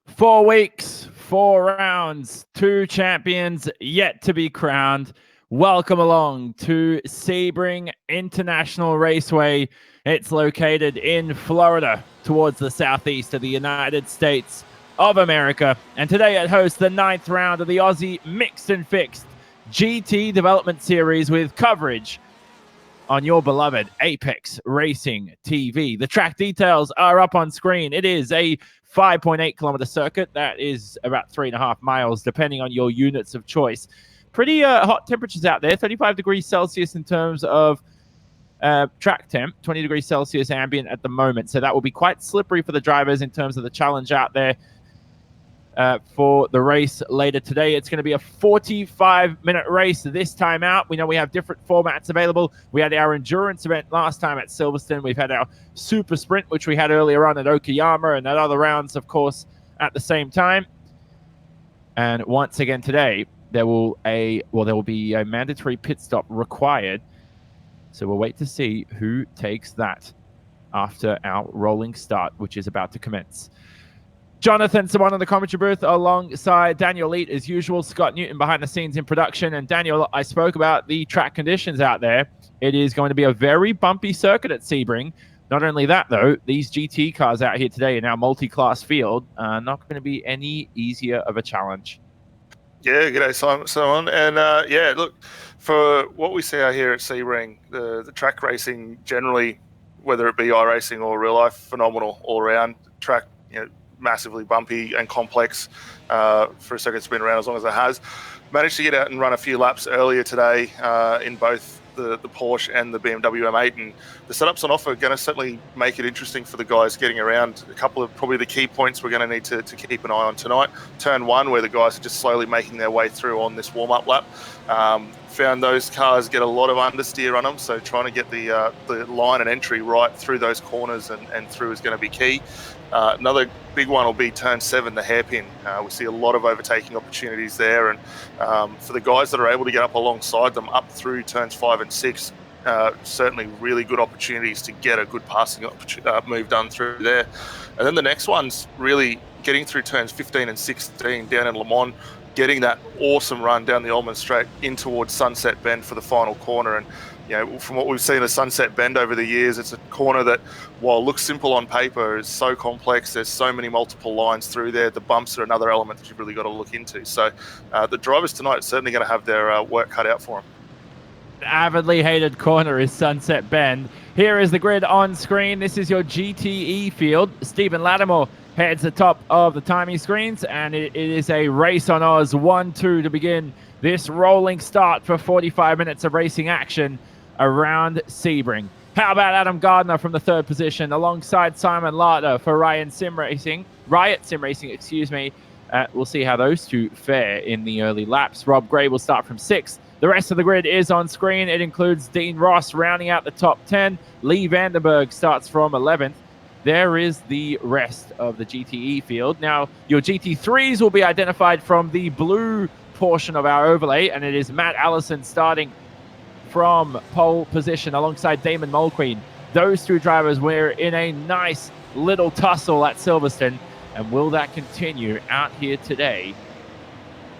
4 weeks, 4 rounds, 2 champions yet to be crowned. Welcome along to Sebring International Raceway. It's located in Florida, towards the southeast of the United States of America. And today it hosts the 9th round of the Aussie Mixed and Fixed GT Development Series with coverage on your beloved Apex Racing TV. The track details are up on screen. It is a 5.8 kilometer circuit. That is about 3.5 miles, depending on your units of choice. Pretty hot temperatures out there, 35 degrees Celsius in terms of track temp, 20 degrees Celsius ambient at the moment. So that will be quite slippery for the drivers in terms of the challenge out there. For the race later today. It's going to be a 45-minute race this time out. We know we have different formats available. We had our endurance event last time at Silverstone. We've had our super sprint, which we had earlier on at Okayama, and at other rounds, of course, at the same time. And once again today, there will be a mandatory pit stop required. So we'll wait to see who takes that after our rolling start, which is about to commence. Jonathan Simon in the commentary booth alongside Daniel Leet as usual. Scott Newton behind the scenes in production. And Daniel, I spoke about the track conditions out there. It is going to be a very bumpy circuit at Sebring. Not only that, though, these GT cars out here today in our multi-class field are not going to be any easier of a challenge. Yeah, g'day Simon. And yeah, look, for what we see out here at Sebring, the track racing generally, whether it be iRacing or real life, phenomenal all around. Track, massively bumpy and complex for a circuit that's been around as long as it has. Managed to get out and run a few laps earlier today in both the Porsche and the BMW M8, and the setups on offer are going to certainly make it interesting for the guys getting around. A couple of probably the key points we're going to need to keep an eye on tonight. Turn 1, where the guys are just slowly making their way through on this warm-up lap. Found those cars get a lot of understeer on them, so trying to get the line and entry right through those corners and through is going to be key. Another big one will be turn 7, the hairpin. We see a lot of overtaking opportunities there, and for the guys that are able to get up alongside them up through turns 5 and 6, certainly really good opportunities to get a good passing move done through there. And then the next one's really getting through turns 15 and 16 down in Le Mans, getting that awesome run down the Ullman Straight in towards Sunset Bend for the final corner. And from what we've seen of Sunset Bend over the years, it's a corner that, while it looks simple on paper, is so complex. There's so many multiple lines through there. The bumps are another element that you've really got to look into. So the drivers tonight are certainly going to have their work cut out for them. Avidly hated corner is Sunset Bend. Here is the grid on screen. This is your GTE field. Stephen Lattimore heads atop of the timing screens, and it is a race on Oz 1-2 to begin this rolling start for 45 minutes of racing action around Sebring. How about Adam Gardner from the 3rd position alongside Simon Larter for Riot Sim Racing, excuse me. We'll see how those two fare in the early laps. Rob Gray will start from 6th. The rest of the grid is on screen. It includes Dean Ross rounding out the top 10. Lee Vandenberg starts from 11th. There is the rest of the GTE field. Now, your GT3s will be identified from the blue portion of our overlay, and it is Matt Allison starting from pole position alongside Damon Mulqueen. Those two drivers were in a nice little tussle at Silverstone, and will that continue out here today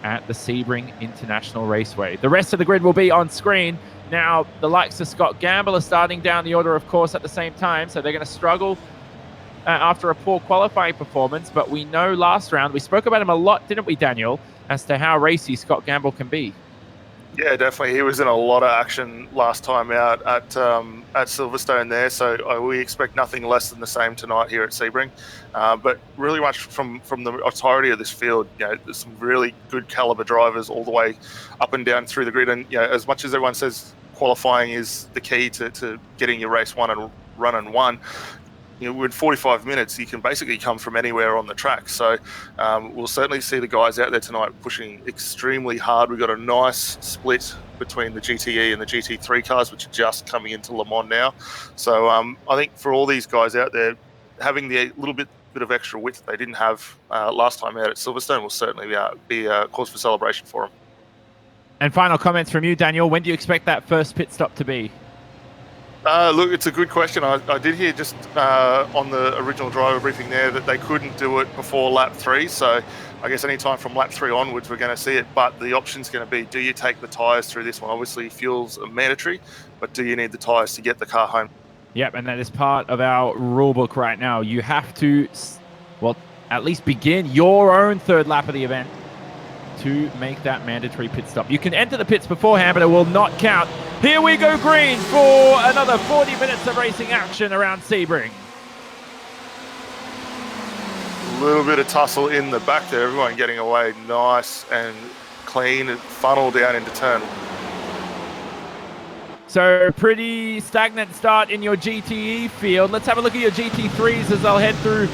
at the Sebring International Raceway? The rest of the grid will be on screen. Now, the likes of Scott Gamble are starting down the order, of course, at the same time, so they're going to struggle after a poor qualifying performance. But we know last round, we spoke about him a lot, didn't we, Daniel, as to how racy Scott Gamble can be. Yeah, definitely. He was in a lot of action last time out at Silverstone there, so we expect nothing less than the same tonight here at Sebring. But really much from the entirety of this field, there's some really good caliber drivers all the way up and down through the grid. And as much as everyone says qualifying is the key to getting your race run and won, with 45 minutes, you can basically come from anywhere on the track. So we'll certainly see the guys out there tonight pushing extremely hard. We've got a nice split between the GTE and the GT3 cars, which are just coming into Le Mans now. So I think for all these guys out there, having the little bit of extra width they didn't have last time out at Silverstone will certainly be a cause for celebration for them. And final comments from you, Daniel. When do you expect that first pit stop to be? Look, it's a good question. I did hear just on the original driver briefing there that they couldn't do it before lap 3. So I guess anytime from lap 3 onwards, we're going to see it. But the option's going to be, do you take the tyres through this one? Obviously, fuel's mandatory, but do you need the tyres to get the car home? Yep, and that is part of our rule book right now. You have to, well, at least begin your own third lap of the event to make that mandatory pit stop. You can enter the pits beforehand, but it will not count. Here we go green for another 40 minutes of racing action around Sebring. A little bit of tussle in the back there. Everyone getting away nice and clean and funnel down into turn. So pretty stagnant start in your GTE field. Let's have a look at your GT3s as they'll head through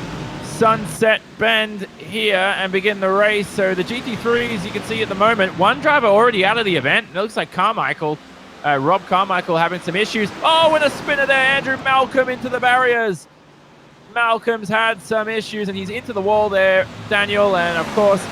Sunset Bend here and begin the race. So the GT3s, you can see at the moment, one driver already out of the event. It looks like Carmichael, Rob Carmichael having some issues. Oh, and a spinner there, Andrew Malcolm into the barriers. Malcolm's had some issues and he's into the wall there, Daniel. And of course,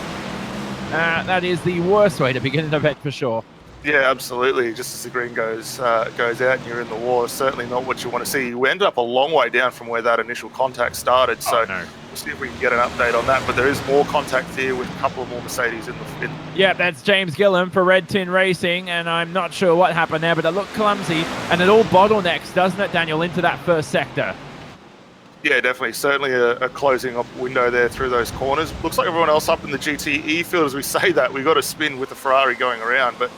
that is the worst way to begin an event for sure. Yeah, absolutely. Just as the green goes out and you're in the wall, certainly not what you want to see. We ended up a long way down from where that initial contact started, so we'll see if we can get an update on that. But there is more contact here with a couple of more Mercedes in the. Yeah, that's James Gillam for Red Tin Racing, and I'm not sure what happened there, but it looked clumsy, and it all bottlenecks, doesn't it, Daniel, into that first sector? Yeah, definitely. Certainly a closing up window there through those corners. Looks like everyone else up in the GTE field, as we say that, we got a spin with the Ferrari going around, but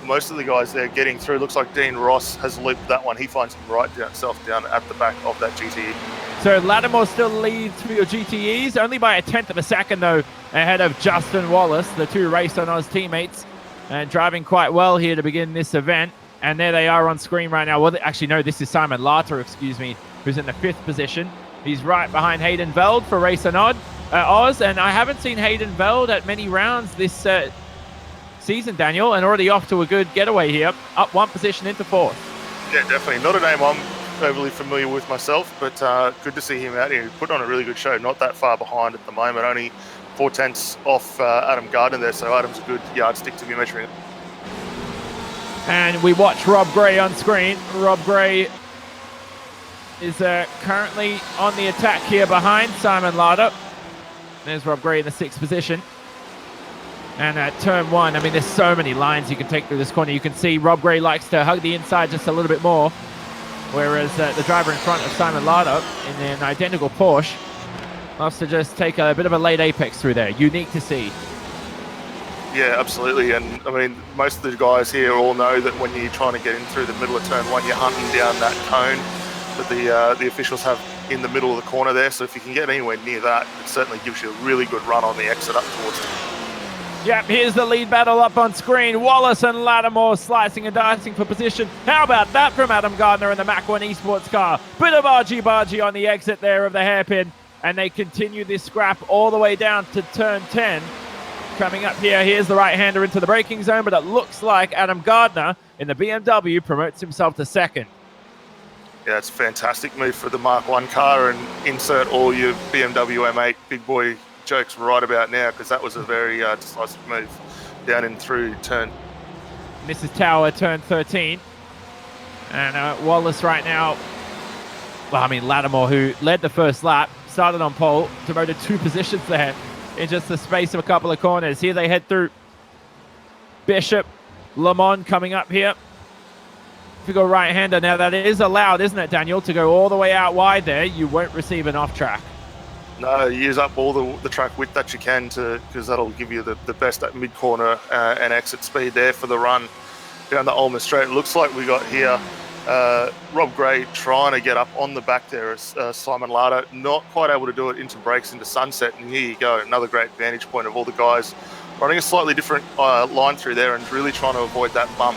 most of the guys there getting through. Looks like Dean Ross has looped that one. He finds him right down at the back of that GTE. So Lattimore still leads for your GTEs, only by 1/10 of a second though, ahead of Justin Wallace. The two Race on Oz teammates, and driving quite well here to begin this event. And there they are on screen right now. Well, actually, no, this is Simon Larter, excuse me, who's in the 5th position. He's right behind Hayden Veld for Race on Oz, and I haven't seen Hayden Veld at many rounds this season, Daniel, and already off to a good getaway here, up 1 position into 4th. Yeah, definitely. Not a name I'm overly familiar with myself, but good to see him out here. He put on a really good show, not that far behind at the moment, only 4/10 off Adam Gardner there, so Adam's a good yardstick to be measuring. And we watch Rob Gray on screen. Rob Gray is currently on the attack here behind Simon Larder. There's Rob Gray in the 6th position. And at turn 1, I mean, there's so many lines you can take through this corner. You can see Rob Gray likes to hug the inside just a little bit more, whereas the driver in front of Simon Larder in an identical Porsche loves to just take a bit of a late apex through there. Unique to see. Yeah, absolutely. And I mean, most of the guys here all know that when you're trying to get in through the middle of turn 1, you're hunting down that cone that the officials have in the middle of the corner there. So if you can get anywhere near that, it certainly gives you a really good run on the exit up towards the. Yep, here's the lead battle up on screen. Wallace and Lattimore slicing and dicing for position. How about that from Adam Gardner in the Mach 1 Esports car? Bit of argy-bargy on the exit there of the hairpin, and they continue this scrap all the way down to turn 10. Coming up here, here's the right-hander into the braking zone, but it looks like Adam Gardner in the BMW promotes himself to 2nd. Yeah, it's a fantastic move for the Mark 1 car, and insert all your BMW M8 big boy jokes right about now, because that was a very decisive move down in through turn. This is Tower, turn 13. And Wallace right now, well, I mean, Lattimore, who led the first lap, started on pole, demoted 2 positions there in just the space of a couple of corners. Here they head through Bishop, Lamont coming up here. If you go right-hander, now that is allowed, isn't it, Daniel, to go all the way out wide there. You won't receive an off-track. No, use up all the track width that you can, because that'll give you the best at mid-corner and exit speed there for the run down the Ulmer Straight. It looks like we got here Rob Gray trying to get up on the back there as Simon Larder, not quite able to do it into brakes into Sunset. And here you go, another great vantage point of all the guys running a slightly different line through there and really trying to avoid that bump.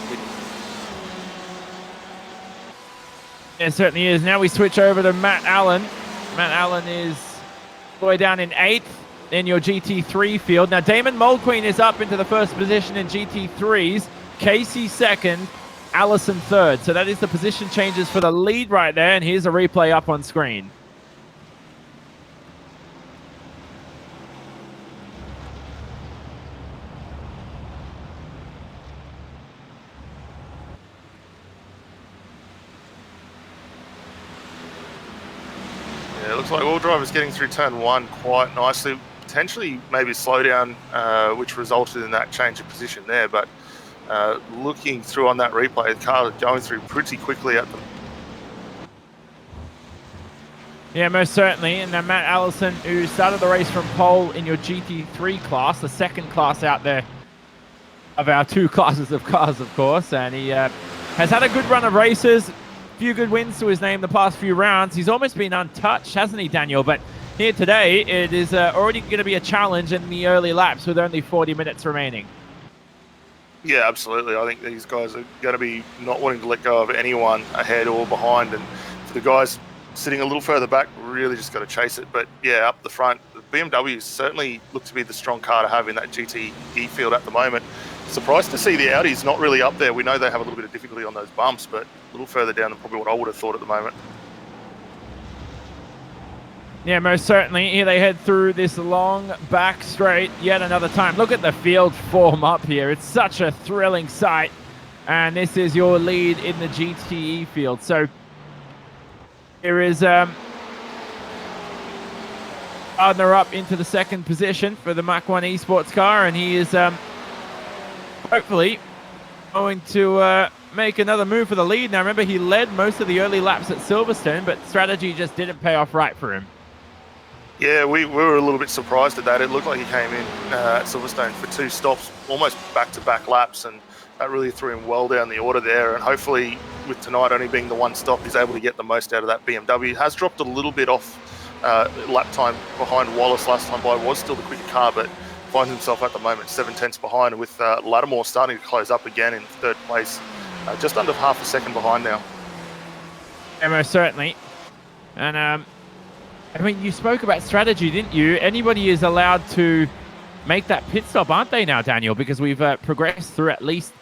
It certainly is. Now we switch over to Matt Allen. Matt Allen is all the way down in 8th in your GT3 field. Now Damon Mulqueen is up into the 1st position in GT3s. Casey 2nd, Allison 3rd. So that is the position changes for the lead right there. And here's a replay up on screen. Yeah, it looks like all drivers getting through turn 1 quite nicely. Potentially maybe slow down, which resulted in that change of position there. But looking through on that replay, the car going through pretty quickly at the. Yeah, most certainly. And then Matt Allison, who started the race from pole in your GT3 class, the second class out there of our 2 classes of cars, of course. And he has had a good run of races, few good wins to his name the past few rounds. He's almost been untouched, hasn't he, Daniel? But here today, it is already going to be a challenge in the early laps with only 40 minutes remaining. Yeah, absolutely. I think these guys are going to be not wanting to let go of anyone ahead or behind. And for the guys sitting a little further back, really just got to chase it. But yeah, up the front, the BMWs certainly look to be the strong car to have in that GTE field at the moment. Surprised to see the Audis not really up there. We know they have a little bit of difficulty on those bumps, but a little further down than probably what I would have thought at the moment. Yeah, most certainly. Here they head through this long back straight yet another time. Look at the field form up here. It's such a thrilling sight. And this is your lead in the GTE field. So here is Gardner up into the second position for the Mach 1 esports car. And he is hopefully going to make another move for the lead. Now, remember, he led most of the early laps at Silverstone, but strategy just didn't pay off right for him. Yeah, we were a little bit surprised at that. It looked like he came in at Silverstone for 2 stops, almost back-to-back laps, and that really threw him well down the order there. And hopefully, with tonight only being the 1 stop, he's able to get the most out of that BMW. Has dropped a little bit off lap time behind Wallace last time by. Was still the quicker car, but finds himself at the moment 7/10 behind, with Lattimore starting to close up again in 3rd place, just under half a second behind now. Yeah, most certainly. And I mean, you spoke about strategy, didn't you? Anybody is allowed to make that pit stop, aren't they now, Daniel? Because we've progressed through at least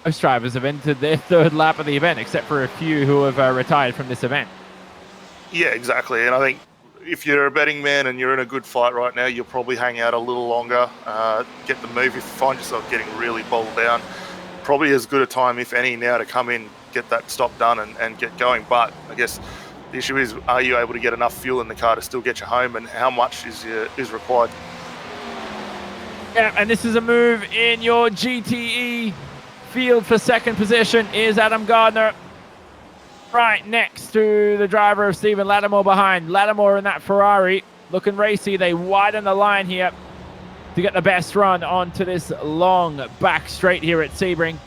most drivers have entered their 3rd lap of the event, except for a few who have retired from this event. Yeah, exactly. And I think if you're a betting man and you're in a good fight right now, you'll probably hang out a little longer, get the move. If you find yourself getting really bowled down, probably as good a time, if any, now to come in, get that stop done and get going. But I guess the issue is, are you able to get enough fuel in the car to still get you home, and how much is required? Yeah, and this is a move in your GTE field for 2nd position is Adam Gardner, right next to the driver of Stephen Lattimore behind. Lattimore in that Ferrari, looking racy. They widen the line here to get the best run onto this long back straight here at Sebring.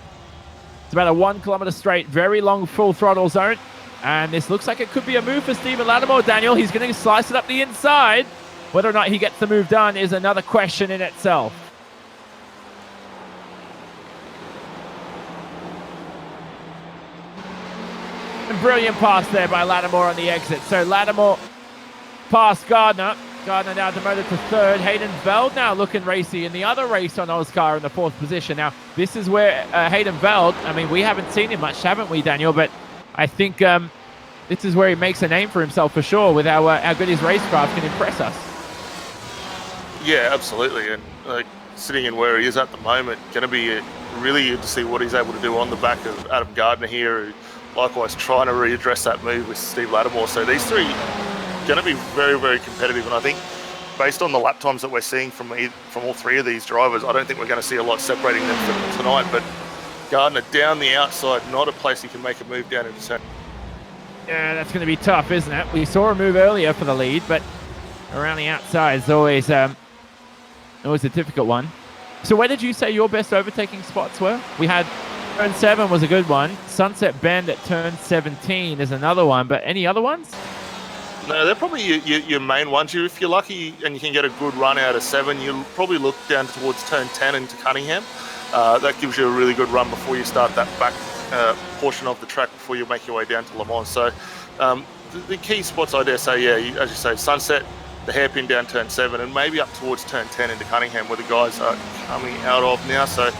It's about a 1 kilometer straight, very long full throttle zone. And this looks like it could be a move for Stephen Lattimore, Daniel. He's going to slice it up the inside. Whether or not he gets the move done is another question in itself. And brilliant pass there by Lattimore on the exit. So Lattimore past Gardner. Gardner now demoted to 3rd. Hayden Veld now looking racy in the other race on Oscar in the 4th position. Now, this is where Hayden Veld, I mean, we haven't seen him much, haven't we, Daniel? But I think this is where he makes a name for himself for sure, with how good his racecraft can impress us. Yeah, absolutely. And sitting in where he is at the moment, going to be really good to see what he's able to do on the back of Adam Gardner here, who likewise trying to readdress that move with Steve Lattimore. So these 3 going to be very, very competitive. And I think based on the lap times that we're seeing from all 3 of these drivers, I don't think we're going to see a lot separating them for tonight. But Gardner down the outside, not a place he can make a move down into turn. Yeah, that's going to be tough, isn't it? We saw a move earlier for the lead, but around the outside is always a difficult one. So where did you say your best overtaking spots were? We had turn 7 was a good one. Sunset Bend at turn 17 is another one, but any other ones? No, they're probably your main ones. If you're lucky and you can get a good run out of 7, you'll probably look down towards turn 10 into Cunningham. That gives you a really good run before you start that back portion of the track before you make your way down to Le Mans. So the key spots, I dare say, yeah, as you say, Sunset, the hairpin down turn 7, and maybe up towards turn 10 into Cunningham, where the guys are coming out of now. So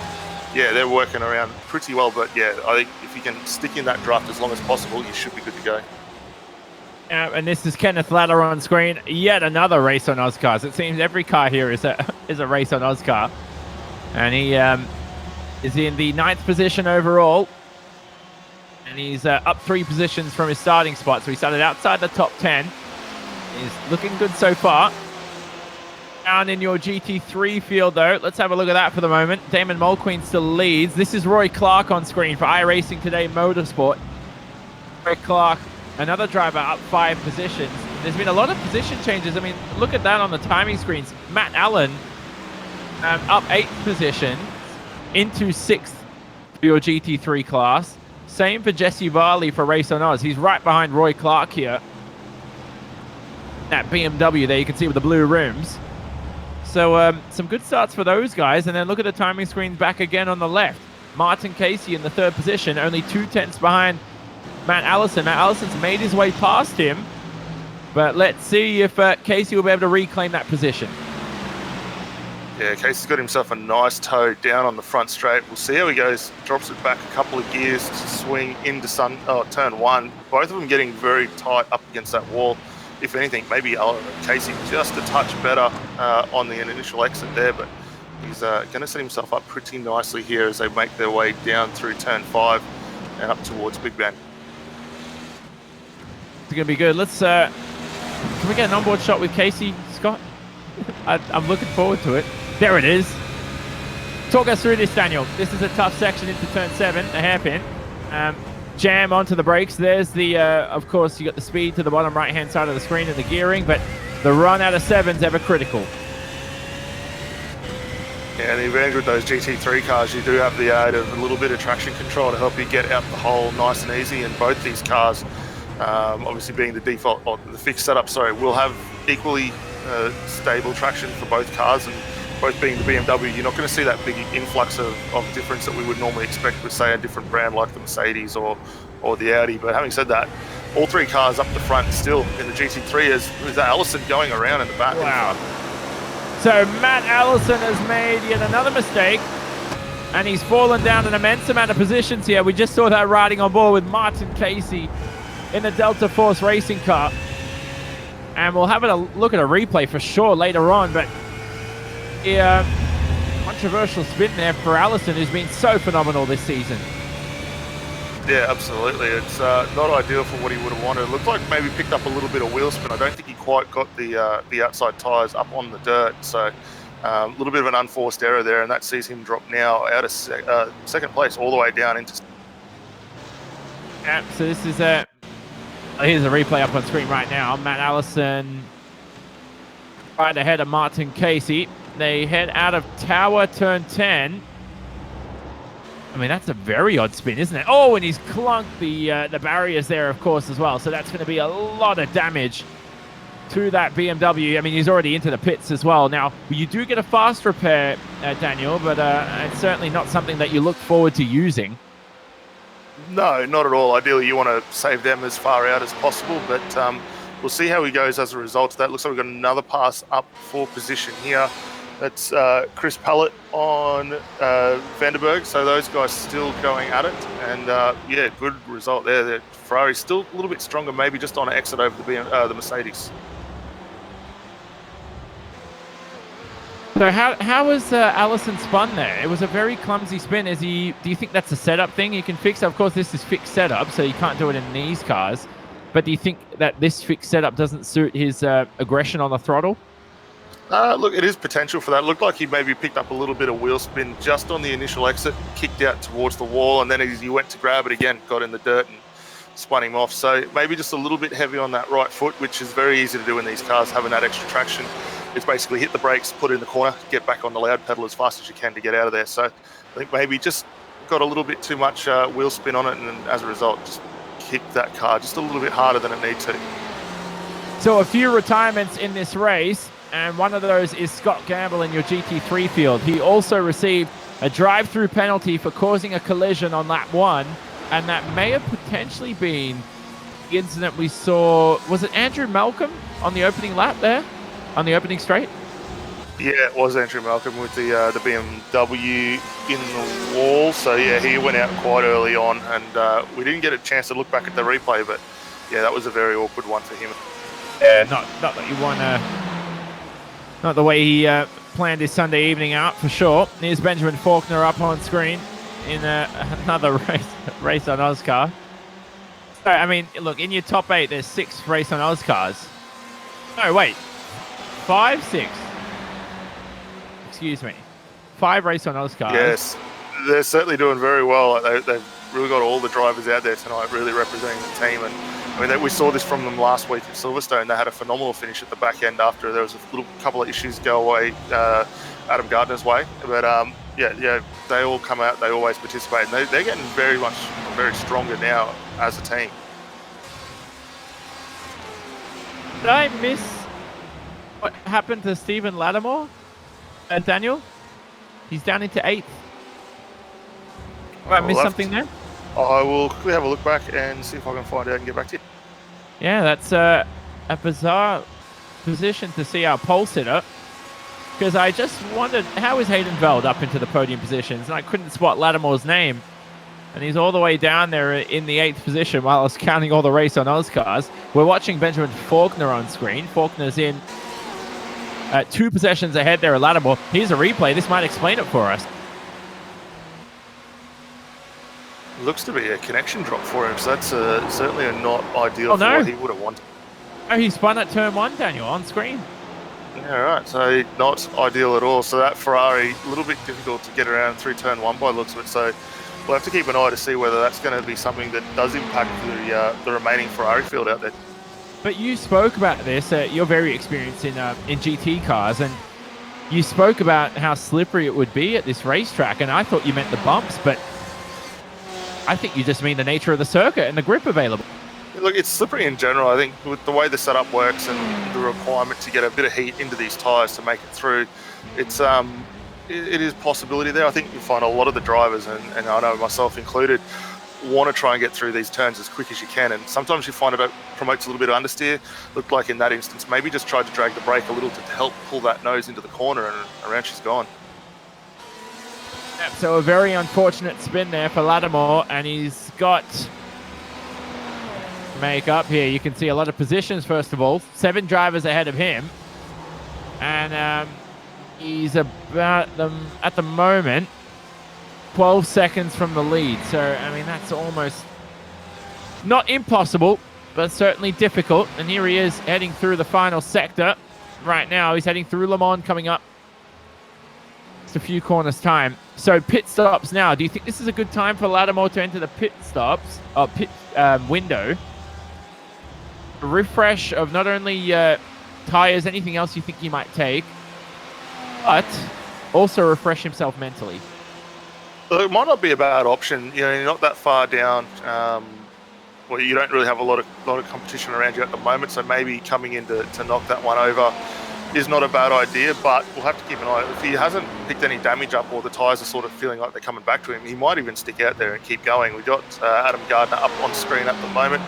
yeah, they're working around pretty well. But yeah, I think if you can stick in that draft as long as possible, you should be good to go. And this is Kenneth Ladder on screen. Yet another race on Oscars. It seems every car here is a race on Oscar. And he is in the 9th position overall. And he's up 3 positions from his starting spot. So he started outside the top 10. He's looking good so far. Down in your GT3 field, though, let's have a look at that for the moment. Damon Mulqueen still leads. This is Roy Clark on screen for iRacing Today Motorsport. Roy Clark, another driver, up 5 positions. There's been a lot of position changes. I mean, look at that on the timing screens. Matt Allen up 8 positions into 6th for your GT3 class. Same for Jesse Varley for Race on Oz. He's right behind Roy Clark here. That BMW there, you can see with the blue rims. So some good starts for those guys. And then look at the timing screens back again on the left. Martin Casey in the 3rd position, only 2 tenths behind Matt Allison. Matt Allison's made his way past him. But let's see if Casey will be able to reclaim that position. Yeah, Casey's got himself a nice toe down on the front straight. We'll see how he goes. Drops it back a couple of gears to swing into turn 1. Both of them getting very tight up against that wall. If anything, maybe Casey just a touch better on the initial exit there, but he's going to set himself up pretty nicely here as they make their way down through turn 5 and up towards Big Ben. It's going to be good. Let's can we get an onboard shot with Casey, Scott? I'm looking forward to it. There it is. Talk us through this, Daniel. This is a tough section into turn 7, a hairpin. Jam onto the brakes. There's the, of course, you got the speed to the bottom right-hand side of the screen and the gearing, but the run out of 7's ever critical. Yeah, the advantage with those GT3 cars, you do have the aid of a little bit of traction control to help you get out the hole nice and easy. And both these cars, obviously being the default, or the fixed setup, sorry, will have equally stable traction for both cars. And both being the BMW, you're not going to see that big influx of difference that we would normally expect with, say, a different brand like the Mercedes or the Audi. But having said that, all 3 cars up the front still in the GT3 is Allison going around in the back. Wow. So Matt Allison has made yet another mistake, and he's fallen down an immense amount of positions here. We just saw that riding on board with Martin Casey in the Delta Force racing car. And we'll have a look at a replay for sure later on, but controversial spin there for Allison, who's been so phenomenal this season. Yeah, absolutely. It's not ideal for what he would have wanted. It looked like maybe picked up a little bit of wheel spin. I don't think he quite got the outside tyres up on the dirt. So a little bit of an unforced error there, and that sees him drop now out of 2nd place all the way down into... Yeah, so this is here's a replay up on screen right now. Matt Allison right ahead of Martin Casey. They head out of Tower turn 10. I mean, that's a very odd spin, isn't it? Oh, and he's clunked the barriers there, of course, as well. So that's going to be a lot of damage to that BMW. I mean, he's already into the pits as well. Now, you do get a fast repair, Daniel, but it's certainly not something that you look forward to using. No, not at all. Ideally, you want to save them as far out as possible, but we'll see how he goes as a result of that. Looks like we've got another pass up for position here. That's Chris Pallett on Vanderberg. So those guys still going at it. And yeah, good result there. The Ferrari's still a little bit stronger, maybe just on an exit over the Mercedes. So how was Allison spun there? It was a very clumsy spin. Do you think that's a setup thing you can fix? Of course, this is fixed setup, so you can't do it in these cars. But do you think that this fixed setup doesn't suit his aggression on the throttle? Look, it is potential for that. It looked like he maybe picked up a little bit of wheel spin just on the initial exit, kicked out towards the wall, and then as he went to grab it again, got in the dirt and spun him off. So maybe just a little bit heavy on that right foot, which is very easy to do in these cars, having that extra traction. It's basically hit the brakes, put it in the corner, get back on the loud pedal as fast as you can to get out of there. So I think maybe just got a little bit too much wheel spin on it, and as a result, just kicked that car just a little bit harder than it needs to. So a few retirements in this race, and one of those is Scott Gamble in your GT3 field. He also received a drive-through penalty for causing a collision on lap 1, and that may have potentially been the incident we saw. Was it Andrew Malcolm on the opening lap there, on the opening straight? Yeah, it was Andrew Malcolm with the BMW in the wall. So yeah, he went out quite early on, and we didn't get a chance to look back at the replay, but yeah, that was a very awkward one for him. Yeah, not that you want to. Not the way he planned his Sunday evening out, for sure. Here's Benjamin Faulkner up on screen in another race on Oz car. So, I mean, look, in your top 8, there's 6 race on Oz cars. No, wait. 5, 6. Excuse me. 5 race on Oz cars. Yes, they're certainly doing very well. They've really got all the drivers out there tonight, really representing the team. And I mean, we saw this from them last week at Silverstone. They had a phenomenal finish at the back end after there was a little couple of issues go away Adam Gardner's way. But yeah, they all come out. They always participate. And they're getting very stronger now as a team. Did I miss what happened to Stephen Lattimore and Daniel? He's down into 8th. Did I miss something there? I will quickly have a look back and see if I can find out and get back to you. Yeah, that's a bizarre position to see our pole sitter. Because I just wondered, how is Hayden Veld up into the podium positions? And I couldn't spot Lattimore's name. And he's all the way down there in the 8th position while I was counting all the race on Oz cars. We're watching Benjamin Faulkner on screen. Faulkner's in 2 possessions ahead there of Lattimore. Here's a replay. This might explain it for us. Looks to be a connection drop for him, so that's certainly not ideal for what he would have wanted. Oh, he spun at turn 1, Daniel, on screen. Yeah, right. So not ideal at all. So that Ferrari, a little bit difficult to get around through turn 1 by the looks of it. So we'll have to keep an eye to see whether that's going to be something that does impact the remaining Ferrari field out there. But you spoke about this. You're very experienced in GT cars, and you spoke about how slippery it would be at this racetrack. And I thought you meant the bumps, but I think you just mean the nature of the circuit and the grip available. Look, it's slippery in general. I think with the way the setup works and the requirement to get a bit of heat into these tyres to make it through, it is possibility there. I think you find a lot of the drivers, and I know myself included, want to try and get through these turns as quick as you can. And sometimes you find it promotes a little bit of understeer. Looked like in that instance, maybe just tried to drag the brake a little to help pull that nose into the corner, and around she's gone. Yep, so a very unfortunate spin there for Lattimore, and he's got make up here. You can see a lot of positions, first of all. 7 drivers ahead of him. And he's about them at the moment 12 seconds from the lead. So, I mean, that's almost not impossible, but certainly difficult. And here he is heading through the final sector right now. He's heading through Le Mans coming up. Just a few corners time. So pit stops now. Do you think this is a good time for Lattimore to enter the pit stops, or pit window? A refresh of not only tires, anything else you think he might take, but also refresh himself mentally. Well, it might not be a bad option. You know, you're not that far down. Well, you don't really have a lot of competition around you at the moment, so maybe coming in to knock that one over is not a bad idea, but we'll have to keep an eye. If he hasn't picked any damage up, or the tyres are sort of feeling like they're coming back to him, he might even stick out there and keep going. We've got Adam Gardner up on screen at the moment.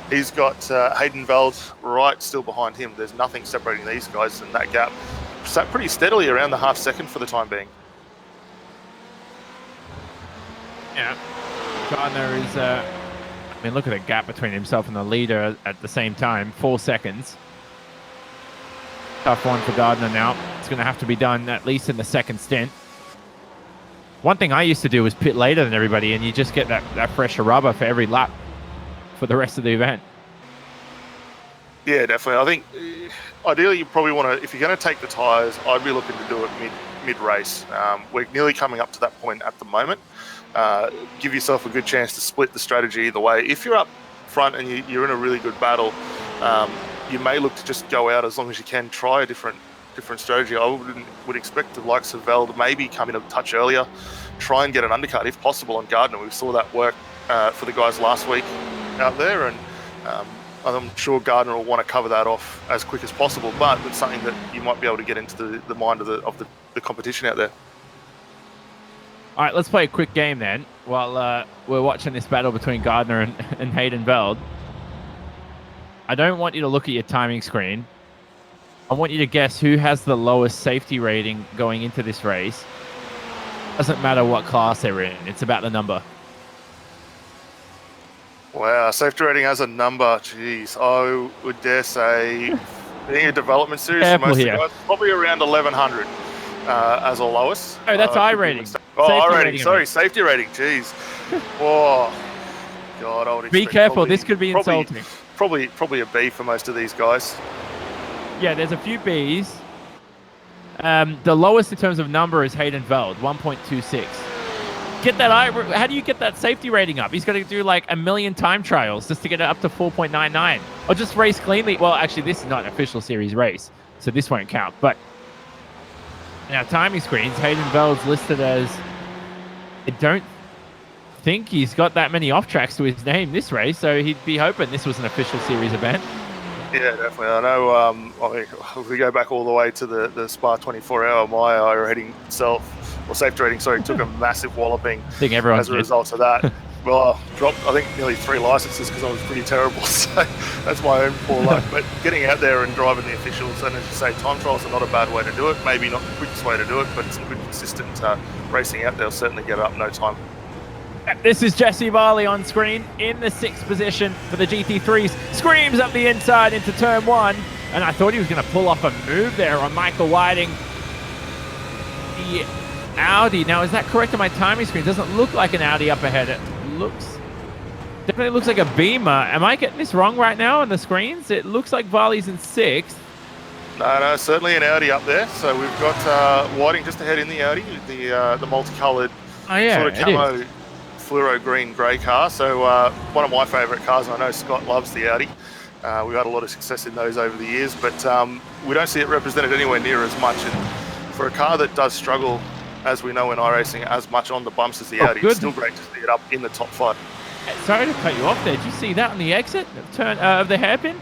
He's got Hayden Veld right still behind him. There's nothing separating these guys, and that gap sat pretty steadily around the half second for the time being. Yeah, Gardner is, I mean, look at the gap between himself and the leader at the same time, 4 seconds. Tough one for Gardner now. It's going to have to be done at least in the second stint. One thing I used to do was pit later than everybody, and you just get that fresher rubber for every lap for the rest of the event. Yeah, definitely. I think ideally you probably want to, if you're going to take the tyres, I'd be looking to do it mid-race. We're nearly coming up to that point at the moment. Give yourself a good chance to split the strategy either way. If you're up front and you're in a really good battle, you may look to just go out as long as you can, try a different strategy. I would expect the likes of Veld maybe come in a touch earlier, try and get an undercut if possible on Gardner. We saw that work for the guys last week out there, and I'm sure Gardner will want to cover that off as quick as possible, but it's something that you might be able to get into the mind of the competition out there. All right, let's play a quick game then while we're watching this battle between Gardner and Hayden Veld. I don't want you to look at your timing screen. I want you to guess who has the lowest safety rating going into this race. Doesn't matter what class they're in. It's about the number. Wow, safety rating as a number. Jeez, I would dare say, being a development series, Careful most here. of the guys, probably around 1100 as a lowest. Oh, that's I rating. Oh, Safety I rating. rating. Sorry, safety rating. Jeez. Oh, God, I would Be expect careful. probably- This could be probably- insulting. Probably a B for most of these guys. Yeah, there's a few Bs. The lowest in terms of number is Hayden Veld, 1.26. Get that. How do you get that safety rating up? He's got to do like 1 million time trials just to get it up to 4.99, or just race cleanly. Well, actually, this is not an official series race, so this won't count. But now timing screens, Hayden Veld's listed as. I don't think he's got that many off tracks to his name this race, so he'd be hoping this was an official series event. Yeah, definitely. I know. I mean, if we go back all the way to the Spa 24-hour, my IR rating itself, or safety rating, sorry, took a massive walloping as a result of that. Well, I dropped, I think, nearly 3 licenses because I was pretty terrible. So that's my own poor luck. But getting out there and driving the officials, and as you say, time trials are not a bad way to do it. Maybe not the quickest way to do it, but it's a good, consistent racing out there. Will certainly get it up in no time. This is Jesse Varley on screen in the 6th position for the GT3s. Screams up the inside into turn 1. And I thought he was going to pull off a move there on Michael Whiting. The Audi. Now, is that correct on my timing screen? It doesn't look like an Audi up ahead. It definitely looks like a Beamer. Am I getting this wrong right now on the screens? It looks like Varley's in 6th. No, certainly an Audi up there. So we've got Whiting just ahead in the Audi, the multicolored sort of camo fluoro green grey car. So one of my favourite cars, and I know Scott loves the Audi. We've had a lot of success in those over the years, but we don't see it represented anywhere near as much. And for a car that does struggle, as we know in iRacing, as much on the bumps as the Audi, it's still great to see it up in the top 5. Sorry to cut you off there. Did you see that on the exit of the hairpin?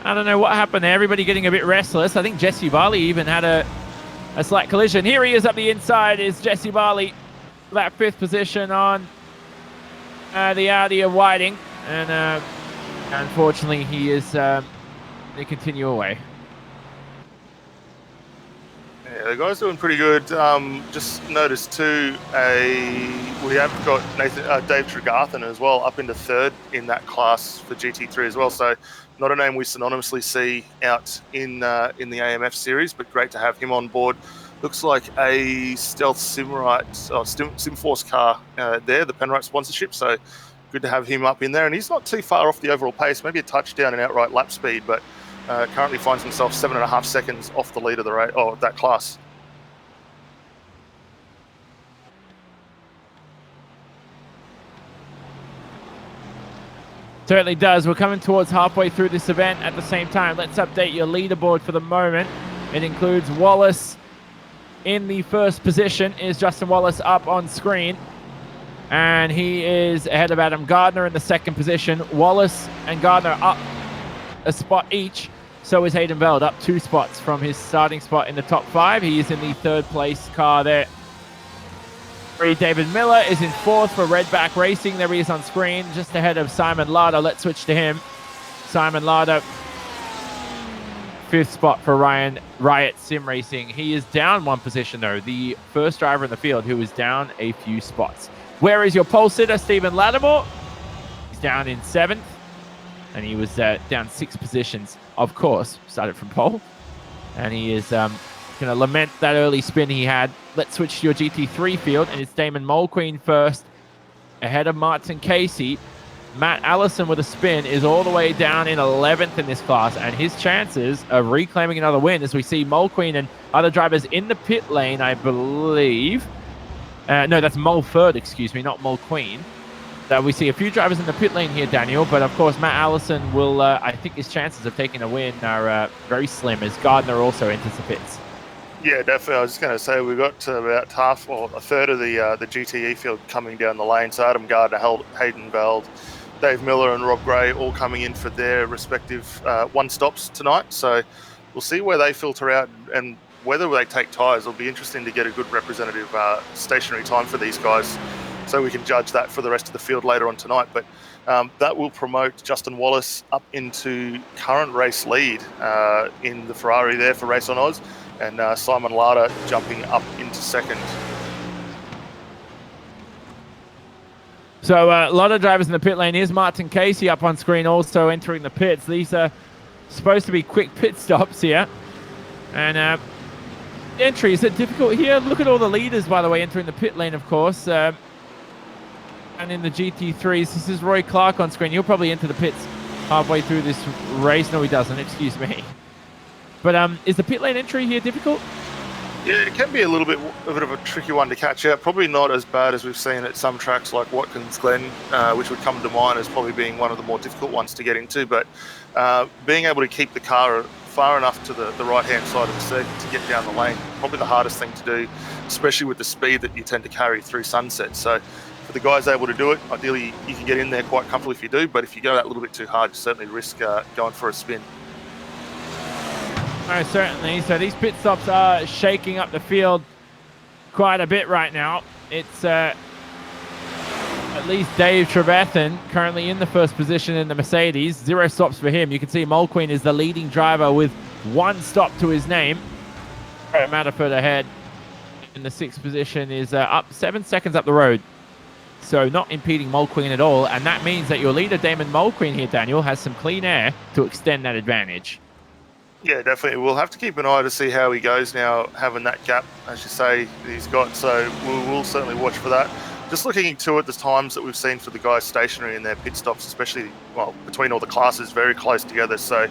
I don't know what happened there. Everybody getting a bit restless. I think Jesse Varley even had a slight collision. Here he is up the inside, is Jesse Varley. That 5th position on the Audi of Whiting. And unfortunately, he is they continue away. Yeah, the guy's doing pretty good. Just noticed too, we have got Dave Tregarthen as well, up into 3rd in that class for GT3 as well. So not a name we synonymously see out in the AMF series, but great to have him on board. Looks like a Stealth SimForce car there, the Penrite sponsorship. So good to have him up in there. And he's not too far off the overall pace, maybe a touchdown in outright lap speed, but currently finds himself 7.5 seconds off the lead of that class. Certainly does. We're coming towards halfway through this event at the same time. Let's update your leaderboard for the moment. It includes Wallace in the 1st position. Is Justin Wallace up on screen. And he is ahead of Adam Gardner in the 2nd position. Wallace and Gardner up a spot each. So is Hayden Veld up 2 spots from his starting spot in the top 5. He is in the 3rd place car there. David Miller is in 4th for Redback Racing. There he is on screen, just ahead of Simon Larder. Let's switch to him. Simon Larder, 5th spot for Riot Sim Racing. He is down 1 position, though. The first driver in the field who is down a few spots. Where is your pole sitter, Stephen Lattimore? He's down in 7th, and he was down 6 positions, of course. Started from pole, and he is going to lament that early spin he had. Let's switch to your GT3 field, and it's Damon Mulqueen first, ahead of Martin Casey. Matt Allison with a spin is all the way down in 11th in this class, and his chances of reclaiming another win as we see Mulqueen and other drivers in the pit lane, I believe. No, that's Mulford, excuse me, not Mulqueen. We see a few drivers in the pit lane here, Daniel, but of course Matt Allison will, I think his chances of taking a win are very slim as Gardner also enters the pits. Yeah, definitely. I was just going to say we've got about half or a third of the GTE field coming down the lane. So Adam Gardner, Hayden Veld, Dave Miller and Rob Gray all coming in for their respective 1-stops tonight. So we'll see where they filter out and whether they take tyres. It'll be interesting to get a good representative stationary time for these guys so we can judge that for the rest of the field later on tonight. But that will promote Justin Wallace up into current race lead in the Ferrari there for Race on Oz. And Simon Larder jumping up into 2nd. So a lot of drivers in the pit lane. Is Martin Casey up on screen also entering the pits. These are supposed to be quick pit stops here. And entry, is it difficult here? Look at all the leaders, by the way, entering the pit lane, of course. And in the GT3s, this is Roy Clark on screen. He'll probably enter the pits halfway through this race. No, he doesn't. Excuse me. But is the pit lane entry here difficult? Yeah, it can be a bit of a tricky one to catch out. Probably not as bad as we've seen at some tracks like Watkins Glen, which would come to mind as probably being one of the more difficult ones to get into. But being able to keep the car far enough to the right-hand side of the circuit to get down the lane, probably the hardest thing to do, especially with the speed that you tend to carry through Sunset. So for the guys able to do it, ideally you can get in there quite comfortably if you do, but if you go that little bit too hard, you certainly risk going for a spin. Oh, certainly. So these pit stops are shaking up the field quite a bit right now. It's at least Dave Trevethan currently in the first position in the Mercedes. 0 stops for him. You can see Mulqueen is the leading driver with 1 stop to his name. Matterford ahead in the 6th position is up 7 seconds up the road. So not impeding Mulqueen at all. And that means that your leader, Damon Mulqueen here, Daniel, has some clean air to extend that advantage. Yeah, definitely. We'll have to keep an eye to see how he goes now, having that gap, as you say, he's got. So we'll certainly watch for that. Just looking to at the times that we've seen for the guys stationary in their pit stops, especially, well, between all the classes, very close together. So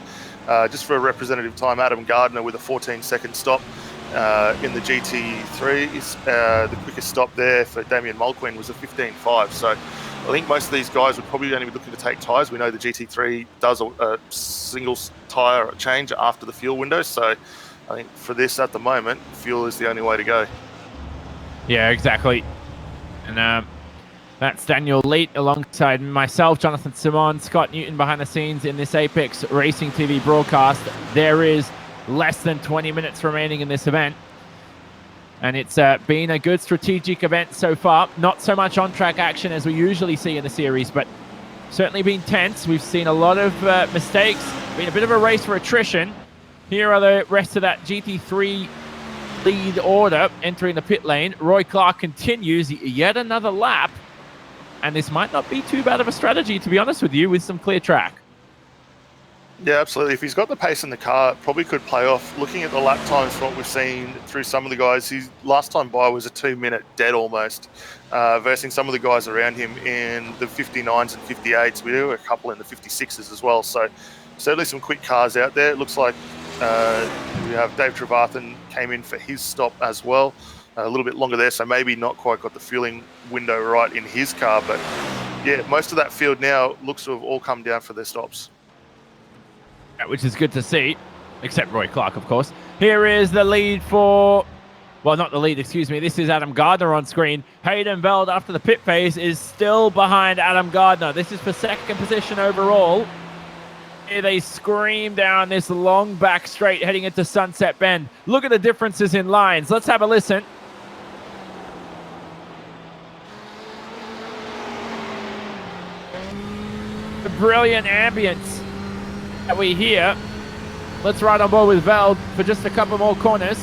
just for a representative time, Adam Gardner with a 14-second stop in the GT3 is the quickest stop there for Damien Mulqueen was a 15.5. So I think most of these guys would probably only be looking to take tyres. We know the GT3 does a single tyre change after the fuel window. So I think for this at the moment, fuel is the only way to go. Yeah, exactly. And that's Daniel Leet alongside myself, Jonathan Simon, Scott Newton behind the scenes in this Apex Racing TV broadcast. There is less than 20 minutes remaining in this event. And it's been a good strategic event so far. Not so much on-track action as we usually see in the series, but certainly been tense. We've seen a lot of mistakes. Been a bit of a race for attrition. Here are the rest of that GT3 lead order entering the pit lane. Roy Clark continues yet another lap. And this might not be too bad of a strategy, to be honest with you, with some clear track. Yeah, absolutely. If he's got the pace in the car, probably could play off. Looking at the lap times from what we've seen through some of the guys, his last time by was a 2-minute dead almost, versus some of the guys around him in the 59s and 58s. We do a couple in the 56s as well. So certainly some quick cars out there. It looks like we have Dave Trevathan came in for his stop as well. A little bit longer there, so maybe not quite got the fueling window right in his car. But yeah, most of that field now looks to have all come down for their stops. Which is good to see, except Roy Clark, of course. Here is the lead for, well, not the lead, excuse me. This is Adam Gardner on screen. Hayden Veld, after the pit phase, is still behind Adam Gardner. This is for 2nd position overall. Here they scream down this long back straight heading into Sunset Bend. Look at the differences in lines. Let's have a listen. The brilliant ambience that we hear. Let's ride on board with Veld for just a couple more corners.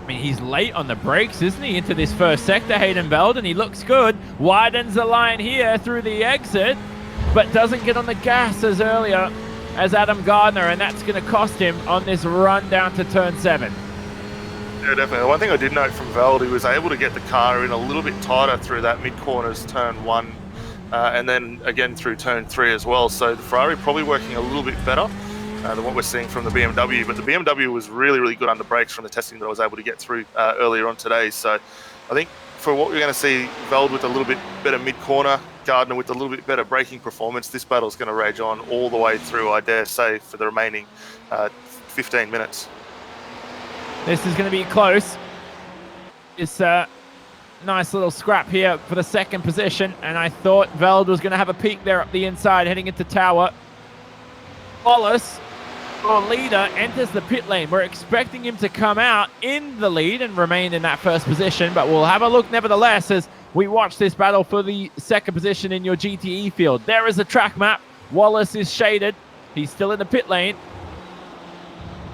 I mean, he's late on the brakes, isn't he, into this first sector, Hayden Veld, and he looks good. Widens the line here through the exit, but doesn't get on the gas as earlier as Adam Gardner, and that's going to cost him on this run down to turn 7. Yeah, definitely. One thing I did note from Veld, he was able to get the car in a little bit tighter through that mid-corners, turn 1, and then again through turn 3 as well. So the Ferrari probably working a little bit better than what we're seeing from the BMW, but the BMW was really, really good under brakes from the testing that I was able to get through earlier on today. So I think for what we're going to see, Veld with a little bit better mid-corner, Gardner with a little bit better braking performance, this battle's going to rage on all the way through, I dare say, for the remaining 15 minutes. This is going to be close. It's a nice little scrap here for the 2nd position, and I thought Veld was going to have a peak there up the inside heading into Tower. Wallace, our leader, enters the pit lane. We're expecting him to come out in the lead and remain in that 1st position, but we'll have a look nevertheless as we watch this battle for the 2nd position in your GTE field. There is a track map. Wallace is shaded. He's still in the pit lane.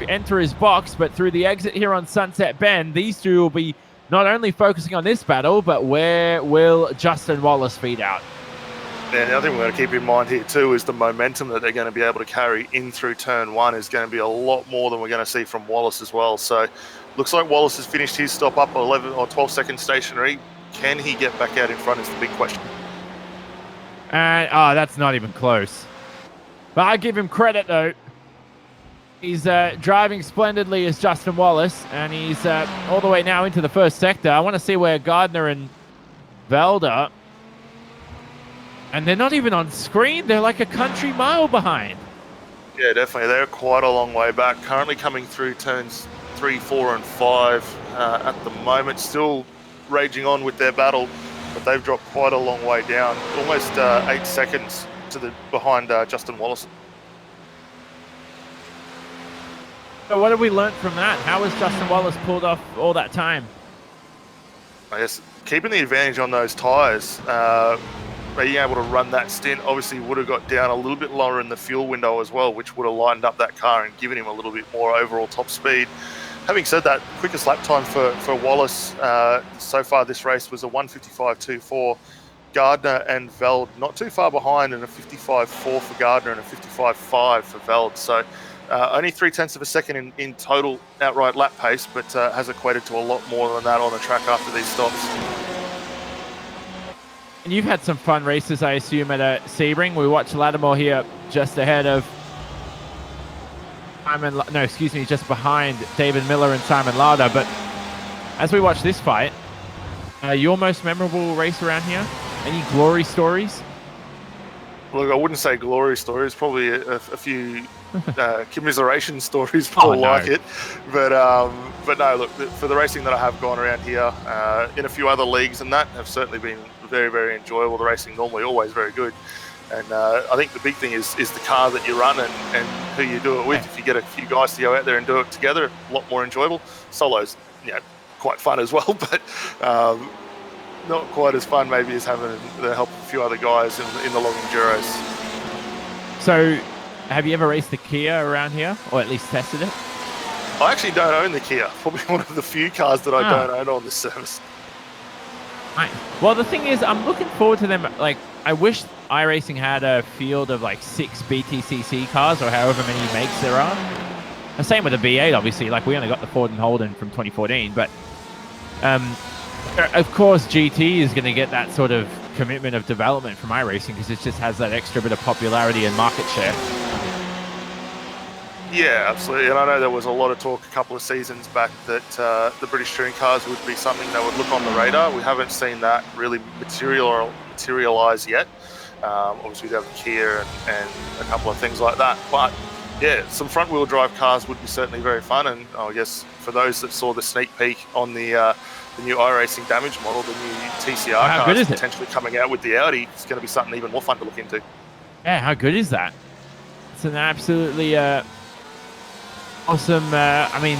Enter his box, but through the exit here on Sunset Bend, these two will be not only focusing on this battle, but where will Justin Wallace feed out? And the other thing we're going to keep in mind here too is the momentum that they're going to be able to carry in through turn 1 is going to be a lot more than we're going to see from Wallace as well. So Looks like Wallace has finished his stop up 11 or 12 seconds stationary. Can he get back out in front is the big question. And, oh, that's not even close. But I give him credit, though. He's driving splendidly as Justin Wallace, and he's all the way now into the first sector. I want to see where Gardner and Veld are. And they're not even on screen. They're like a country mile behind. Yeah, definitely. They're quite a long way back. Currently coming through turns 3, 4, and 5 at the moment. Still raging on with their battle, but they've dropped quite a long way down. Almost 8 seconds to the behind Justin Wallace. So what have we learnt from that? How has Justin Wallace pulled off all that time? I guess keeping the advantage on those tyres, being able to run that stint, obviously would have got down a little bit lower in the fuel window as well, which would have lightened up that car and given him a little bit more overall top speed. Having said that, quickest lap time for Wallace so far this race was a 1:55.24. Gardner and Veld not too far behind, and a 55.4 for Gardner and a 55.5 for Veld. So only 0.3 of a second in total outright lap pace, but has equated to a lot more than that on the track after these stops. And you've had some fun races, I assume, at Sebring. We watched Lattimore here just ahead of Simon, no, excuse me, just behind David Miller and Simon Lauder. But as we watch this fight, your most memorable race around here? Any glory stories? Look, I wouldn't say glory stories, probably a few commiseration stories, more like it. But no, look, for the racing that I have gone around here, in a few other leagues and that, have certainly been very, very enjoyable. The racing normally always very good. And I think the big thing is the car that you run and who you do it with. If you get a few guys to go out there and do it together, a lot more enjoyable. Solo's, quite fun as well, but not quite as fun maybe as having the help of a few other guys in the long enduros. So, have you ever raced the Kia around here, or at least tested it? I actually don't own the Kia. Probably one of the few cars that I don't own on this service. Right. Well, the thing is, I'm looking forward to them. Like, I wish iRacing had a field of like 6 BTCC cars, or however many makes there are. The same with the V8, obviously. Like, we only got the Ford and Holden from 2014, but of course, GT is going to get that sort of commitment of development from iRacing because it just has that extra bit of popularity and market share. Yeah, absolutely. And I know there was a lot of talk a couple of seasons back that the British touring cars would be something that would look on the radar. We haven't seen that really materialize yet. Obviously, we have Kia and a couple of things like that. But yeah, some front-wheel drive cars would be certainly very fun. And I guess for those that saw the sneak peek on the new iRacing damage model, the new TCR cars potentially coming out with the Audi, it's going to be something even more fun to look into. Yeah, how good is that? It's an absolutely awesome. I mean,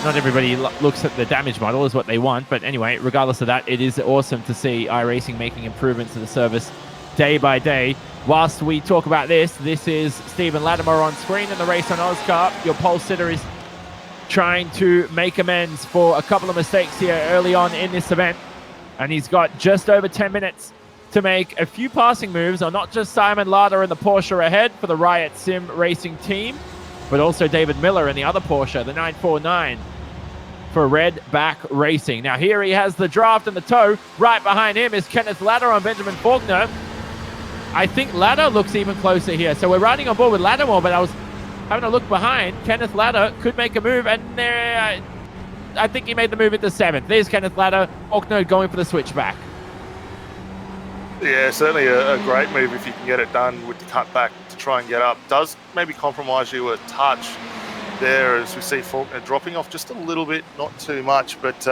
not everybody looks at the damage model as what they want, but anyway, regardless of that, it is awesome to see iRacing making improvements to the service day by day. Whilst we talk about this is Stephen Lattimore on screen in the race on Oscar. Your pole sitter is trying to make amends for a couple of mistakes here early on in this event, and he's got just over 10 minutes to make a few passing moves on not just Simon Lauder in the Porsche ahead for the Riot Sim Racing team, but also David Miller in the other Porsche, the 949 for Redback Racing. Now here he has the draft and the tow. Right behind him is Kenneth Ladder on Benjamin Faulkner. I think Ladder looks even closer here. So we're riding on board with Lattimore, but I was having a look behind. Kenneth Ladder could make a move, and there, I think he made the move into 7th. There's Kenneth Ladder. Faulkner going for the switchback. Yeah, certainly a great move if you can get it done with the cutback to try and get up. Does maybe compromise you a touch there as we see Faulkner dropping off just a little bit, not too much, but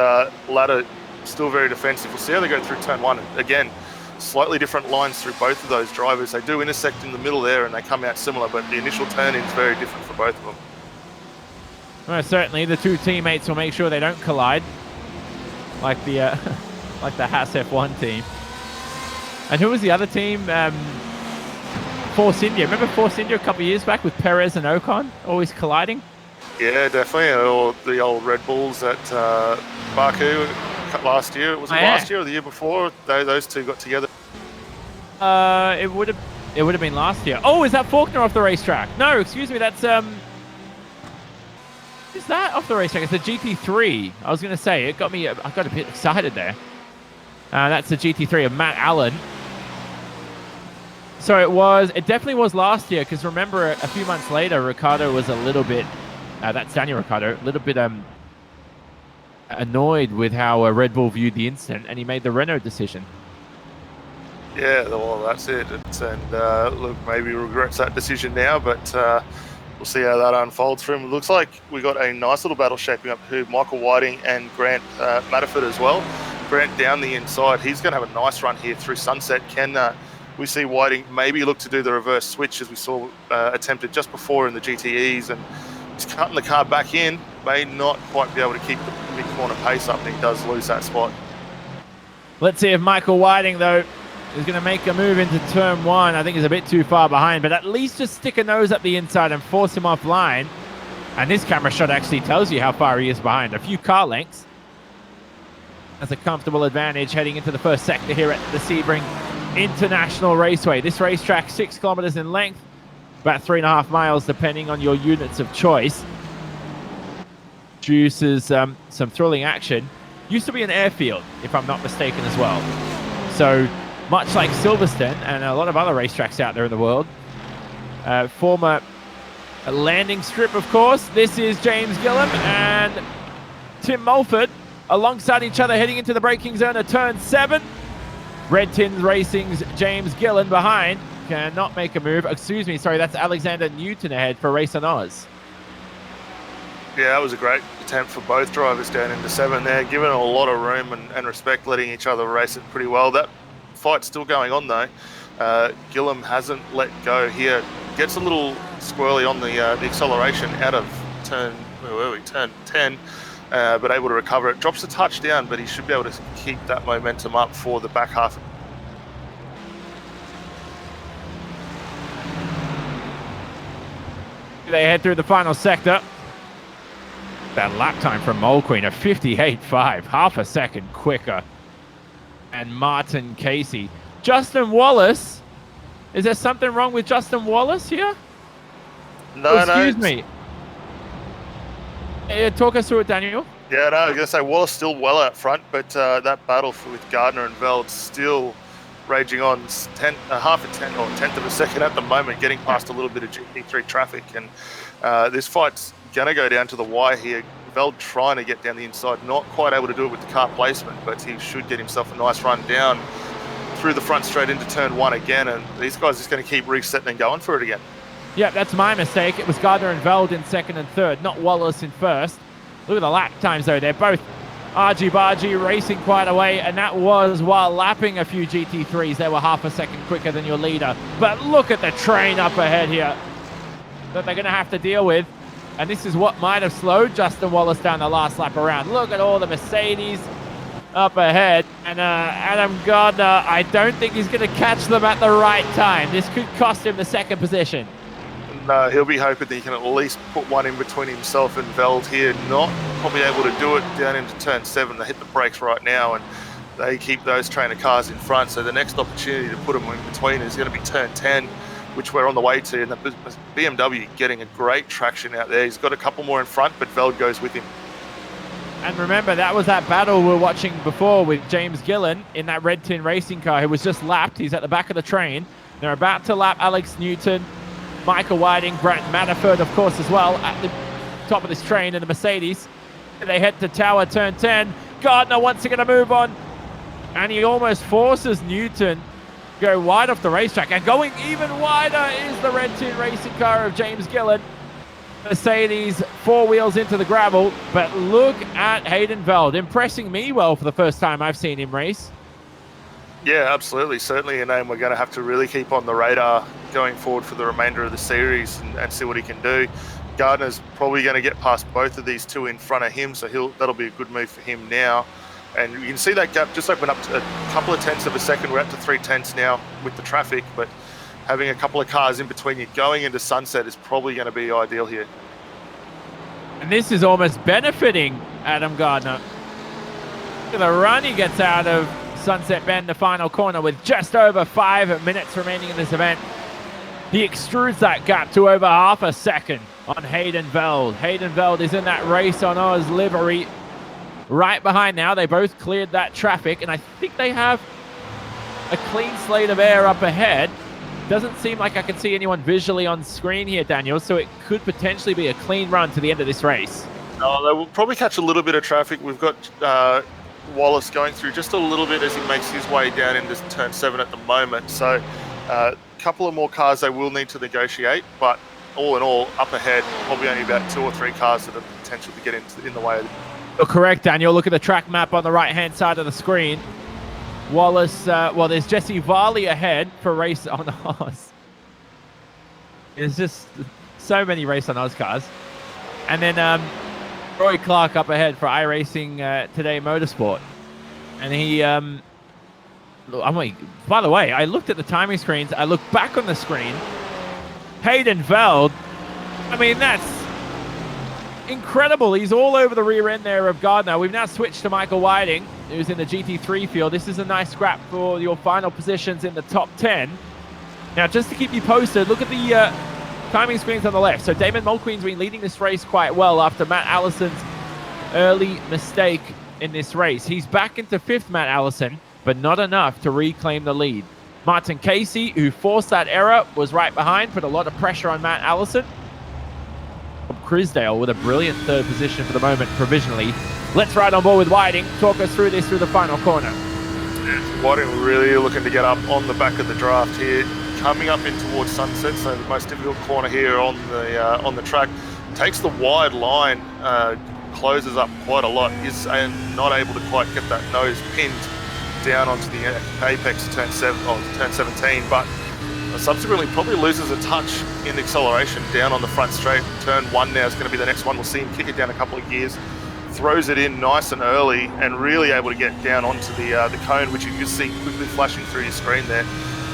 Ladder still very defensive. We'll see how they go through turn 1. Again, slightly different lines through both of those drivers. They do intersect in the middle there and they come out similar, but the initial turn in is very different for both of them. Well, certainly the two teammates will make sure they don't collide like the like the Haas F1 team. And who was the other team? Force India. Remember Force India a couple of years back with Perez and Ocon always colliding? Yeah, definitely. Or the old Red Bulls at Baku last year. Was it last year or the year before? Those two got together. It would have been last year. Oh, is that Faulkner off the racetrack? No, excuse me. That's Is that off the racetrack? It's a GT3. I was going to say, it got me, I got a bit excited there. That's the GT3 of Matt Allen. So it definitely was last year, because remember a few months later, Ricciardo was a little bit, that's Daniel Ricciardo, a little bit annoyed with how Red Bull viewed the incident, and he made the Renault decision. Yeah, well, that's it. Look, maybe he regrets that decision now, but we'll see how that unfolds for him. It looks like we got a nice little battle shaping up here. Michael Whiting and Grant Matterford as well. Grant down the inside. He's going to have a nice run here through Sunset. Can we see Whiting maybe look to do the reverse switch, as we saw attempted just before in the GTEs, and he's cutting the car back in. May not quite be able to keep the mid-corner pace up, and he does lose that spot. Let's see if Michael Whiting, though, is going to make a move into turn 1. I think he's a bit too far behind, but at least just stick a nose up the inside and force him offline. And this camera shot actually tells you how far he is behind. A few car lengths. That's a comfortable advantage heading into the first sector here at the Sebring International Raceway. This racetrack, 6 kilometers in length, about 3.5 miles depending on your units of choice. Juices some thrilling action. Used to be an airfield, if I'm not mistaken, as well. So much like Silverstone and a lot of other racetracks out there in the world. Former landing strip, of course. This is James Gillam and Tim Mulford alongside each other heading into the braking zone of turn 7. Red Tin Racing's James Gillan behind. Cannot make a move. Excuse me, sorry, that's Alexander Newton ahead for Race on Oz. Yeah, that was a great attempt for both drivers down into 7 there, giving a lot of room and respect, letting each other race it pretty well. That fight's still going on, though. Gillam hasn't let go here. Gets a little squirrely on the acceleration out of turn 10, but able to recover it. Drops a touch down, but he should be able to keep that momentum up for the back half. They head through the final sector. That lap time from Mole Queen, a 58.5, half a second quicker. And Martin Casey. Justin Wallace. Is there something wrong with Justin Wallace here? No, excuse me. Talk us through it, Daniel. Yeah, no, I was going to say Wallace still well out front, but that battle with Gardner and Veld still raging on. Half a tenth of a second at the moment, getting past a little bit of GP3 traffic. And this fight's going to go down to the wire here. Veld trying to get down the inside, not quite able to do it with the car placement, but he should get himself a nice run down through the front straight into turn 1 again. And these guys are just going to keep resetting and going for it again. Yeah, that's my mistake. It was Gardner and Veld in 2nd and 3rd, not Wallace in 1st. Look at the lap times, though. They're both argy-bargy, racing quite a way, and that was while lapping a few GT3s. They were half a second quicker than your leader. But look at the train up ahead here that they're going to have to deal with. And this is what might have slowed Justin Wallace down the last lap around. Look at all the Mercedes up ahead. And Adam Gardner, I don't think he's going to catch them at the right time. This could cost him the 2nd position. No, he'll be hoping that he can at least put one in between himself and Veld here. Not probably able to do it down into turn 7. They hit the brakes right now, and they keep those trainer cars in front. So the next opportunity to put them in between is going to be turn 10, which we're on the way to. And the BMW getting a great traction out there. He's got a couple more in front, but Veld goes with him. And remember, that was that battle we were watching before with James Gillan in that Red Tin racing car who was just lapped. He's at the back of the train. They're about to lap Alex Newton, Michael Whiting, Grant Matterford, of course, as well, at the top of this train in the Mercedes. They head to Tower, turn 10. Gardner wants to get a move on, and he almost forces Newton to go wide off the racetrack. And going even wider is the Red Tin racing car of James Gillan. Mercedes, 4 wheels into the gravel, but look at Hayden Veld, impressing me well for the first time I've seen him race. Yeah, absolutely. Certainly a name we're going to have to really keep on the radar going forward for the remainder of the series and see what he can do. Gardner's probably going to get past both of these two in front of him, so that'll be a good move for him now. And you can see that gap just open up to a couple of tenths of a second. We're up to 3 tenths now with the traffic, but having a couple of cars in between you going into Sunset is probably going to be ideal here. And this is almost benefiting Adam Gardner. Look at the run he gets out of Sunset Bend, the final corner, with just over 5 minutes remaining in this event. He extrudes that gap to over half a second on Hayden Veld. Hayden Veld is in that Race on Oz livery right behind now. They both cleared that traffic, and I think they have a clean slate of air up ahead. Doesn't seem like I can see anyone visually on screen here, Daniel, so it could potentially be a clean run to the end of this race. No, they will probably catch a little bit of traffic. We've got Wallace going through just a little bit as he makes his way down into turn 7 at the moment. So a couple of more cars they will need to negotiate, but all in all, up ahead, probably only about 2 or 3 cars that have potential to get in the way. You're correct, Daniel. Look at the track map on the right-hand side of the screen. Wallace, well, there's Jesse Varley ahead for Race on Oz. There's just so many Race on Oz cars. And then Roy Clark up ahead for iRacing Today Motorsport. And he, by the way, I looked at the timing screens. I looked back on the screen. Hayden Veld, I mean, that's incredible. He's all over the rear end there of Gardner. We've now switched to Michael Whiting, who's in the GT3 field. This is a nice scrap for your final positions in the top 10. Now, just to keep you posted, look at the timing screens on the left. So Damon Mulqueen's been leading this race quite well after Matt Allison's early mistake in this race. He's back into 5th, Matt Allison, but not enough to reclaim the lead. Martin Casey, who forced that error, was right behind, put a lot of pressure on Matt Allison. Crisdale with a brilliant 3rd position for the moment, provisionally. Let's ride on board with Whiting. Talk us through this through the final corner. Whiting really looking to get up on the back of the draft here, coming up in towards Sunset, so the most difficult corner here on the track. Takes the wide line, closes up quite a lot. Is not able to quite get that nose pinned down onto the apex turn 17, but subsequently probably loses a touch in acceleration down on the front straight. Turn 1 now is going to be the next one. We'll see him kick it down a couple of gears, throws it in nice and early, and really able to get down onto the cone, which you can just see quickly flashing through your screen there.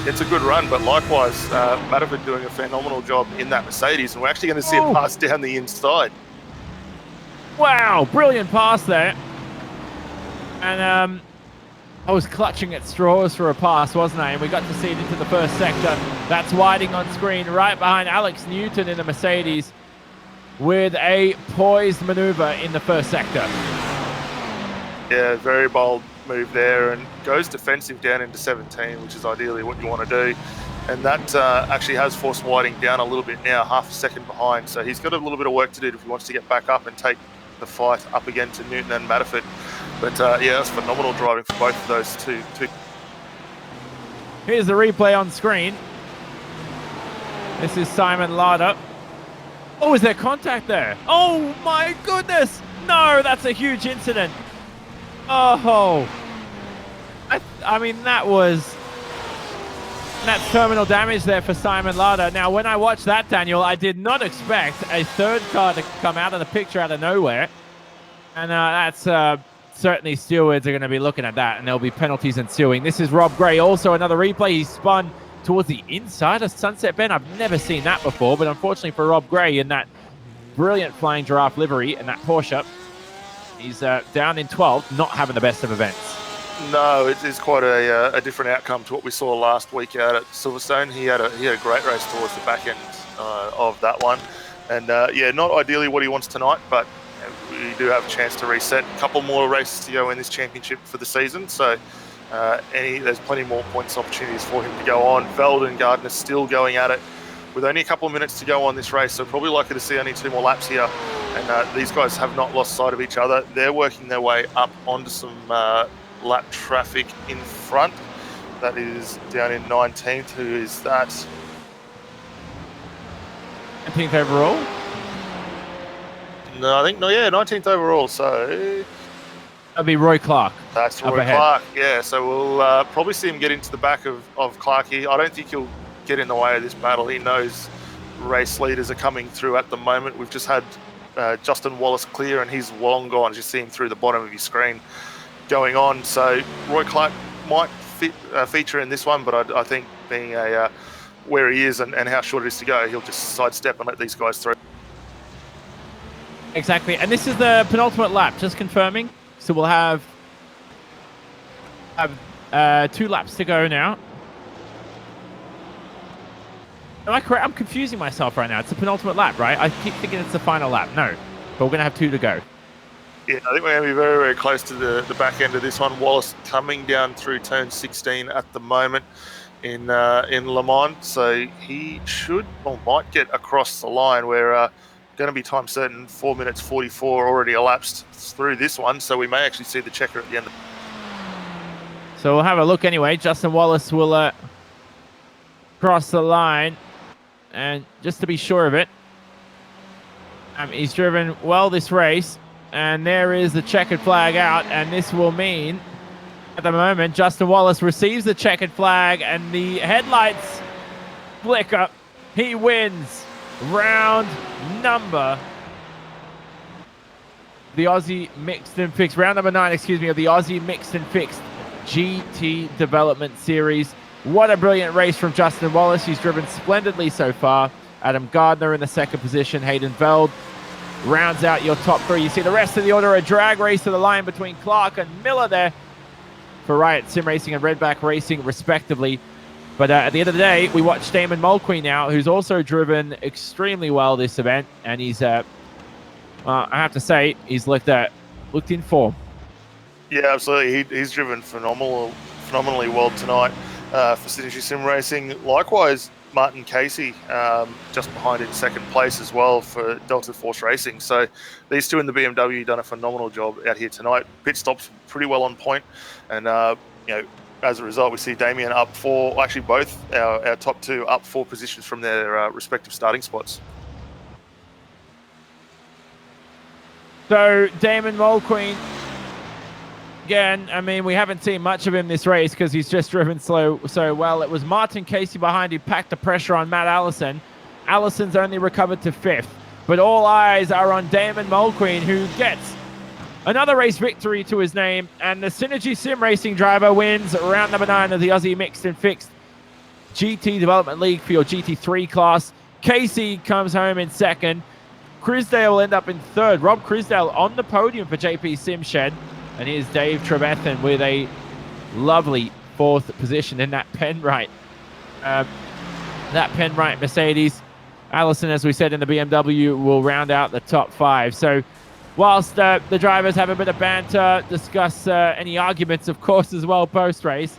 It's a good run, but likewise, Matterford doing a phenomenal job in that Mercedes, and we're actually going to see it pass down the inside. Wow, brilliant pass there. And I was clutching at straws for a pass, wasn't I? And we got to see it into the first sector. That's Whiting on screen, right behind Alex Newton in the Mercedes with a poised maneuver in the first sector. Yeah, very bold move there, and goes defensive down into 17, which is ideally what you want to do. And that actually has forced Whiting down a little bit now, half a second behind. So he's got a little bit of work to do if he wants to get back up and take the fight up again to Newton and Matterford. But yeah, that's phenomenal driving for both of those two. Here's the replay on screen. This is Simon Larder. Oh, is there contact there? Oh my goodness! No, that's a huge incident. Oh, I mean, that's terminal damage there for Simon Larder. Now, when I watched that, Daniel, I did not expect a 3rd car to come out of the picture out of nowhere. And that's certainly stewards are going to be looking at that, and there'll be penalties ensuing. This is Rob Gray, also another replay. He spun towards the inside of Sunset Bend. I've never seen that before, but unfortunately for Rob Gray in that brilliant Flying Giraffe livery and that Porsche, he's down in 12th, not having the best of events. No, it is quite a different outcome to what we saw last week out at Silverstone. He had a great race towards the back end of that one, and yeah, not ideally what he wants tonight, but we do have a chance to reset. A couple more races to go in this championship for the season, so there's plenty more points opportunities for him to go on. Veld and Gardner still going at it with only a couple of minutes to go on this race, so probably likely to see only 2 more laps here. And these guys have not lost sight of each other. They're working their way up onto some lap traffic in front. That is down in 19th. Who is that? 19th overall? No, I think, no, yeah, 19th overall. So that'll be Roy Clark. That's Roy Clark, yeah. So we'll probably see him get into the back of Clark here. I don't think he'll get in the way of this battle. He knows race leaders are coming through at the moment. We've just had Justin Wallace clear, and he's long gone. Just see him through the bottom of your screen going on. So Roy Clark might feature in this one, but I think being where he is and how short it is to go, he'll just sidestep and let these guys through. Exactly, and this is the penultimate lap, just confirming. So we'll have 2 laps to go now. Am I correct? I'm confusing myself right now. It's the penultimate lap, right? I keep thinking it's the final lap. No, but we're going to have 2 to go. Yeah, I think we're going to be very, very close to the back end of this one. Wallace coming down through turn 16 at the moment in Le Mans, so he should or might get across the line. We're going to be time certain. 4 minutes 44 already elapsed through this one, so we may actually see the checker at the end. So we'll have a look anyway. Justin Wallace will cross the line, and just to be sure of it, he's driven well this race, and there is the checkered flag out, and this will mean at the moment Justin Wallace receives the checkered flag and the headlights flicker. He wins round number the Aussie mixed and fixed round number 9, excuse me, of the Aussie mixed and fixed GT development series. What a brilliant race from Justin Wallace. He's driven splendidly so far. Adam Gardner in the second position. Hayden Veld rounds out your top 3. You see the rest of the order, a drag race to the line between Clark and Miller there for Riot Sim Racing and Redback Racing respectively. But at the end of the day, we watch Damon Mulqueen now, who's also driven extremely well this event, and he's I have to say he's looked in form. Yeah, absolutely. He's driven phenomenally well tonight for Synergy Sim Racing. Likewise, Martin Casey just behind in second place as well for Delta Force Racing. So these two in the BMW done a phenomenal job out here tonight. Pit stops pretty well on point, and as a result, we see Damien up 4. Actually, both our top 2 up 4 positions from their respective starting spots. So Damon Mulqueen, again, I mean, we haven't seen much of him this race because he's just driven so well. It was Martin Casey behind who packed the pressure on Matt Allison. Allison's only recovered to 5th, but all eyes are on Damon Mulqueen, who gets another race victory to his name, and the Synergy Sim Racing driver wins round number 9 of the Aussie Mixed and Fixed GT Development League for your GT3 class. Casey comes home in 2nd. Crisdale will end up in 3rd. Rob Crisdale on the podium for JP Simshed. And here's Dave Trevethan with a lovely 4th position in that Penrite. Mercedes. Allison, as we said in the BMW, will round out the top 5. So whilst the drivers have a bit of banter, discuss any arguments, of course, as well post-race,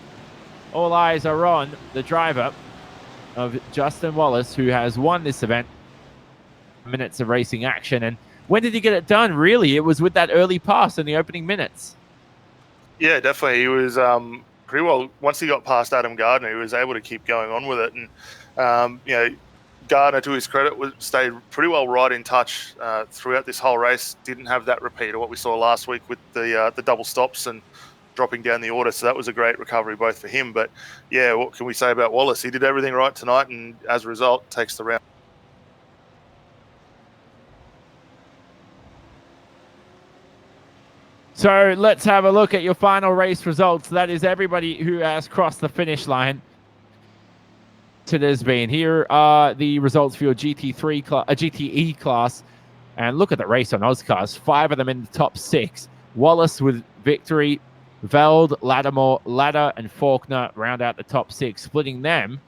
all eyes are on the driver of Justin Wallace, who has won this event. Minutes of racing action. And when did he get it done? Really, it was with that early pass in the opening minutes. Yeah, definitely. He was pretty well, once he got past Adam Gardner, he was able to keep going on with it. And Gardner, to his credit, stayed pretty well right in touch throughout this whole race. Didn't have that repeat of what we saw last week with the double stops and dropping down the order. So that was a great recovery both for him. But yeah, what can we say about Wallace? He did everything right tonight, and as a result, takes the round. So let's have a look at your final race results. That is everybody who has crossed the finish line. It has been. Here are the results for your GTE class. And look at the race on Ozcars. 5 of them in the top 6. Wallace with victory. Veld, Lattimore, Ladder, and Faulkner round out the top 6. Splitting them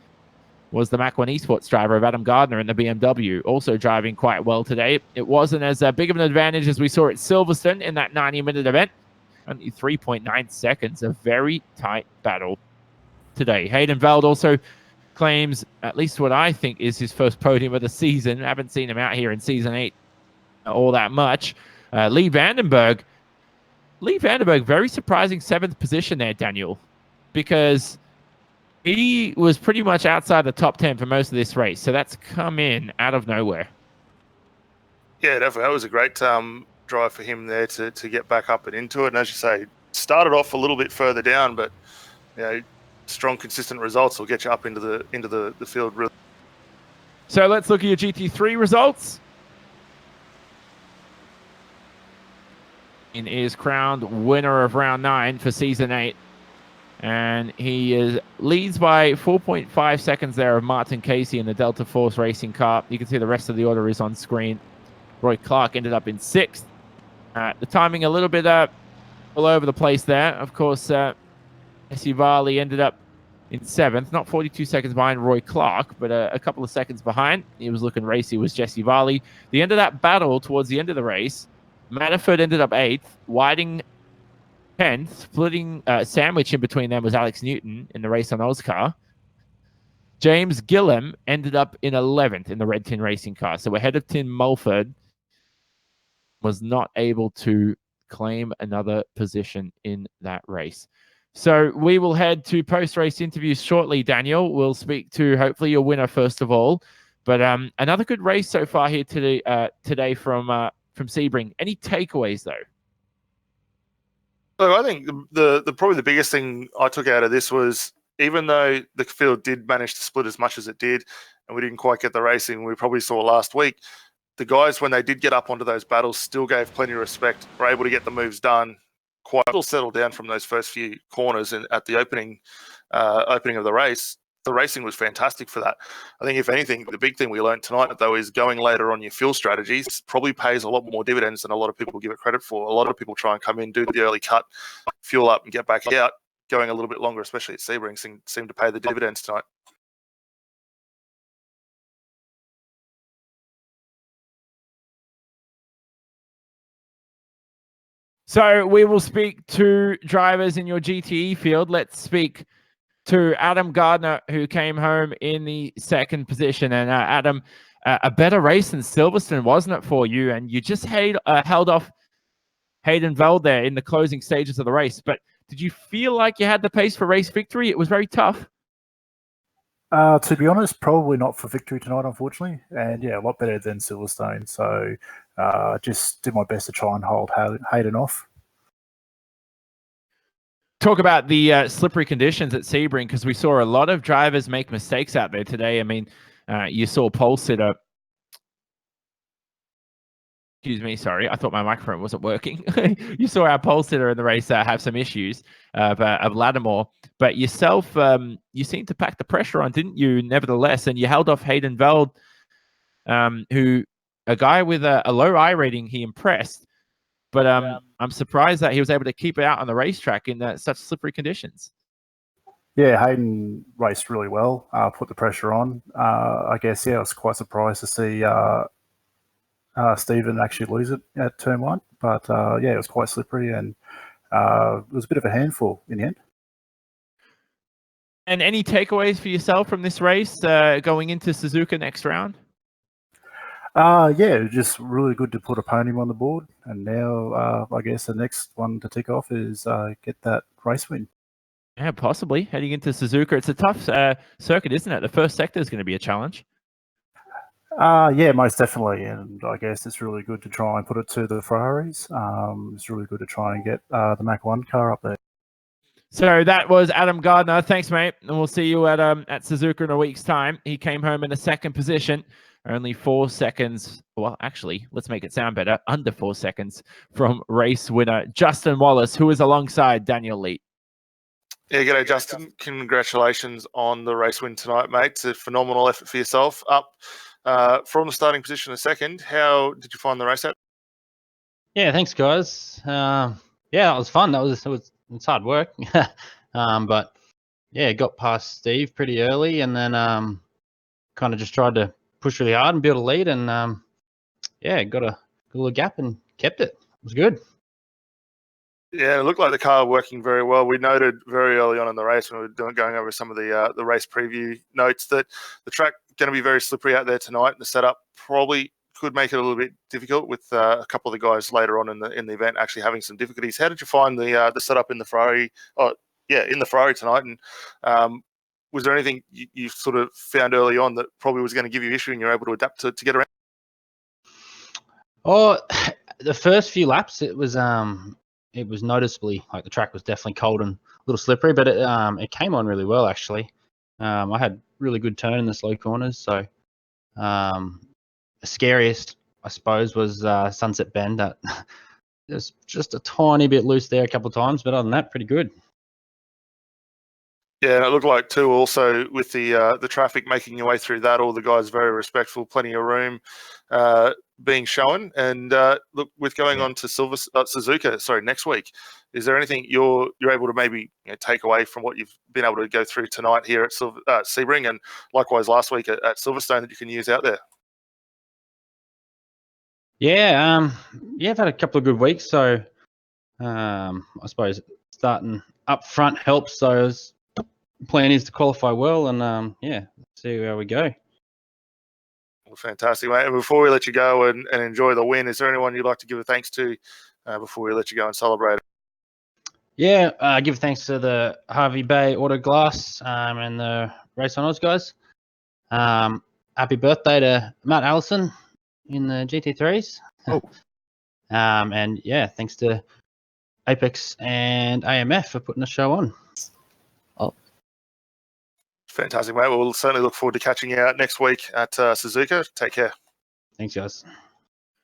was the Mach 1 Esports driver of Adam Gardner in the BMW, also driving quite well today. It wasn't as big of an advantage as we saw at Silverstone in that 90-minute event. Only 3.9 seconds, a very tight battle today. Hayden Veld also claims at least what I think is his first podium of the season. I haven't seen him out here in Season 8 all that much. Lee Vandenberg, very surprising 7th position there, Daniel, because he was pretty much outside the top 10 for most of this race. So that's come in out of nowhere. Yeah, definitely. That was a great drive for him there to get back up and into it. And as you say, started off a little bit further down, but strong, consistent results will get you up into the field. Really. So let's look at your GT3 results. And is crowned winner of round 9 for Season 8. And he leads by 4.5 seconds there of Martin Casey in the Delta Force Racing car. You can see the rest of the order is on screen. Roy Clark ended up in 6th. The timing a little bit all over the place there. Of course, Essie Varley ended up in 7th, not 42 seconds behind Roy Clark, but a couple of seconds behind. He was looking racy, was Jesse Varley. The end of that battle, towards the end of the race, Manafort ended up 8th, Whiting 10th, splitting sandwich in between them was Alex Newton in the race on Oscar. James Gillum ended up in 11th in the Red Tin Racing car. So ahead of Tim Mulford, was not able to claim another position in that race. So we will head to post-race interviews shortly, Daniel. We'll speak to hopefully your winner first of all. But another good race so far here today from Sebring. Any takeaways though? Look, I think the probably the biggest thing I took out of this was, even though the field did manage to split as much as it did, and we didn't quite get the racing we probably saw last week, the guys, when they did get up onto those battles, still gave plenty of respect, were able to get the moves done, quite well settled down from those first few corners and at the opening of the race. The racing was fantastic for that. I think, if anything, the big thing we learned tonight, though, is going later on your fuel strategies probably pays a lot more dividends than a lot of people give it credit for. A lot of people try and come in, do the early cut, fuel up and get back out. Going a little bit longer, especially at Sebring, seemed to pay the dividends tonight. So we will speak to drivers in your GTE field. Let's speak to Adam Gardner, who came home in the 2nd position. And Adam, a better race than Silverstone, wasn't it, for you? And you just held off Hayden Veld there in the closing stages of the race. But did you feel like you had the pace for race victory? It was very tough. To be honest, probably not for victory tonight, unfortunately. And yeah, a lot better than Silverstone. So just did my best to try and hold Hayden off. Talk about the slippery conditions at Sebring, because we saw a lot of drivers make mistakes out there today. I mean, you saw pole sitter. Excuse me, sorry. I thought my microphone wasn't working. You saw our pole sitter in the race have some issues of Lattimore. But yourself, you seemed to pack the pressure on, didn't you, nevertheless? And you held off Hayden Veld, who, a guy with a low I rating, he impressed. But I'm surprised that he was able to keep it out on the racetrack in such slippery conditions. Yeah, Hayden raced really well, put the pressure on. I guess, yeah, I was quite surprised to see Stephen actually lose it at turn 1. But yeah, it was quite slippery, and it was a bit of a handful in the end. And any takeaways for yourself from this race going into Suzuka next round? Yeah, just really good to put a podium on the board. And now I guess the next one to tick off is get that race win. Yeah, possibly. Heading into Suzuka. It's a tough circuit, isn't it? The first sector is going to be a challenge. Yeah, most definitely. And I guess it's really good to try and put it to the Ferraris. It's really good to try and get the Mach 1 car up there. So that was Adam Gardner. Thanks, mate. And we'll see you at Suzuka in a week's time. He came home in a 2nd position, only 4 seconds. Well, actually, let's make it sound better. Under 4 seconds from race winner Justin Wallace, who is alongside Daniel Leet. Yeah, g'day, Justin. Congratulations on the race win tonight, mate. It's a phenomenal effort for yourself. Up from the starting position in 2nd. How did you find the race out? Yeah, thanks, guys. Yeah, it was fun. It's hard work, but yeah, got past Steve pretty early, and then kind of just tried to push really hard and build a lead, and yeah, got a little gap and kept it. It was good. Yeah, it looked like the car working very well. We noted very early on in the race when we were going over some of the race preview notes that the track going to be very slippery out there tonight. The setup probably could make it a little bit difficult, with a couple of the guys later on in the event actually having some difficulties. How did you find the setup in the Ferrari? Oh, yeah, in the Ferrari tonight. And was there anything you sort of found early on that probably was going to give you issue, and you're able to adapt to get around? Oh, the first few laps, it was noticeably, like, the track was definitely cold and a little slippery, but it came on really well, actually. I had really good turn in the slow corners, so the scariest, I suppose, was Sunset Bend. That it was just a tiny bit loose there a couple of times, but other than that, pretty good. Yeah, and it looked like too. Also, with the traffic making your way through that, all the guys very respectful, plenty of room being shown. And look, with going on to Suzuka, next week, is there anything you're able to maybe take away from what you've been able to go through tonight here at Sebring, and likewise last week at Silverstone that you can use out there? Yeah, I've had a couple of good weeks, so I suppose starting up front helps. So plan is to qualify well, and see how we go. Well, fantastic, mate. And before we let you go and enjoy the win, is there anyone you'd like to give a thanks to before we let you go and celebrate? Yeah, give thanks to the Harvey Bay Auto Glass and the Race on Oz guys. Happy birthday to Matt Allison in the GT3s. Oh. And yeah, thanks to Apex and AMF for putting the show on. Fantastic, mate. Well, we'll certainly look forward to catching you out next week at Suzuka. Take care. Thanks, guys.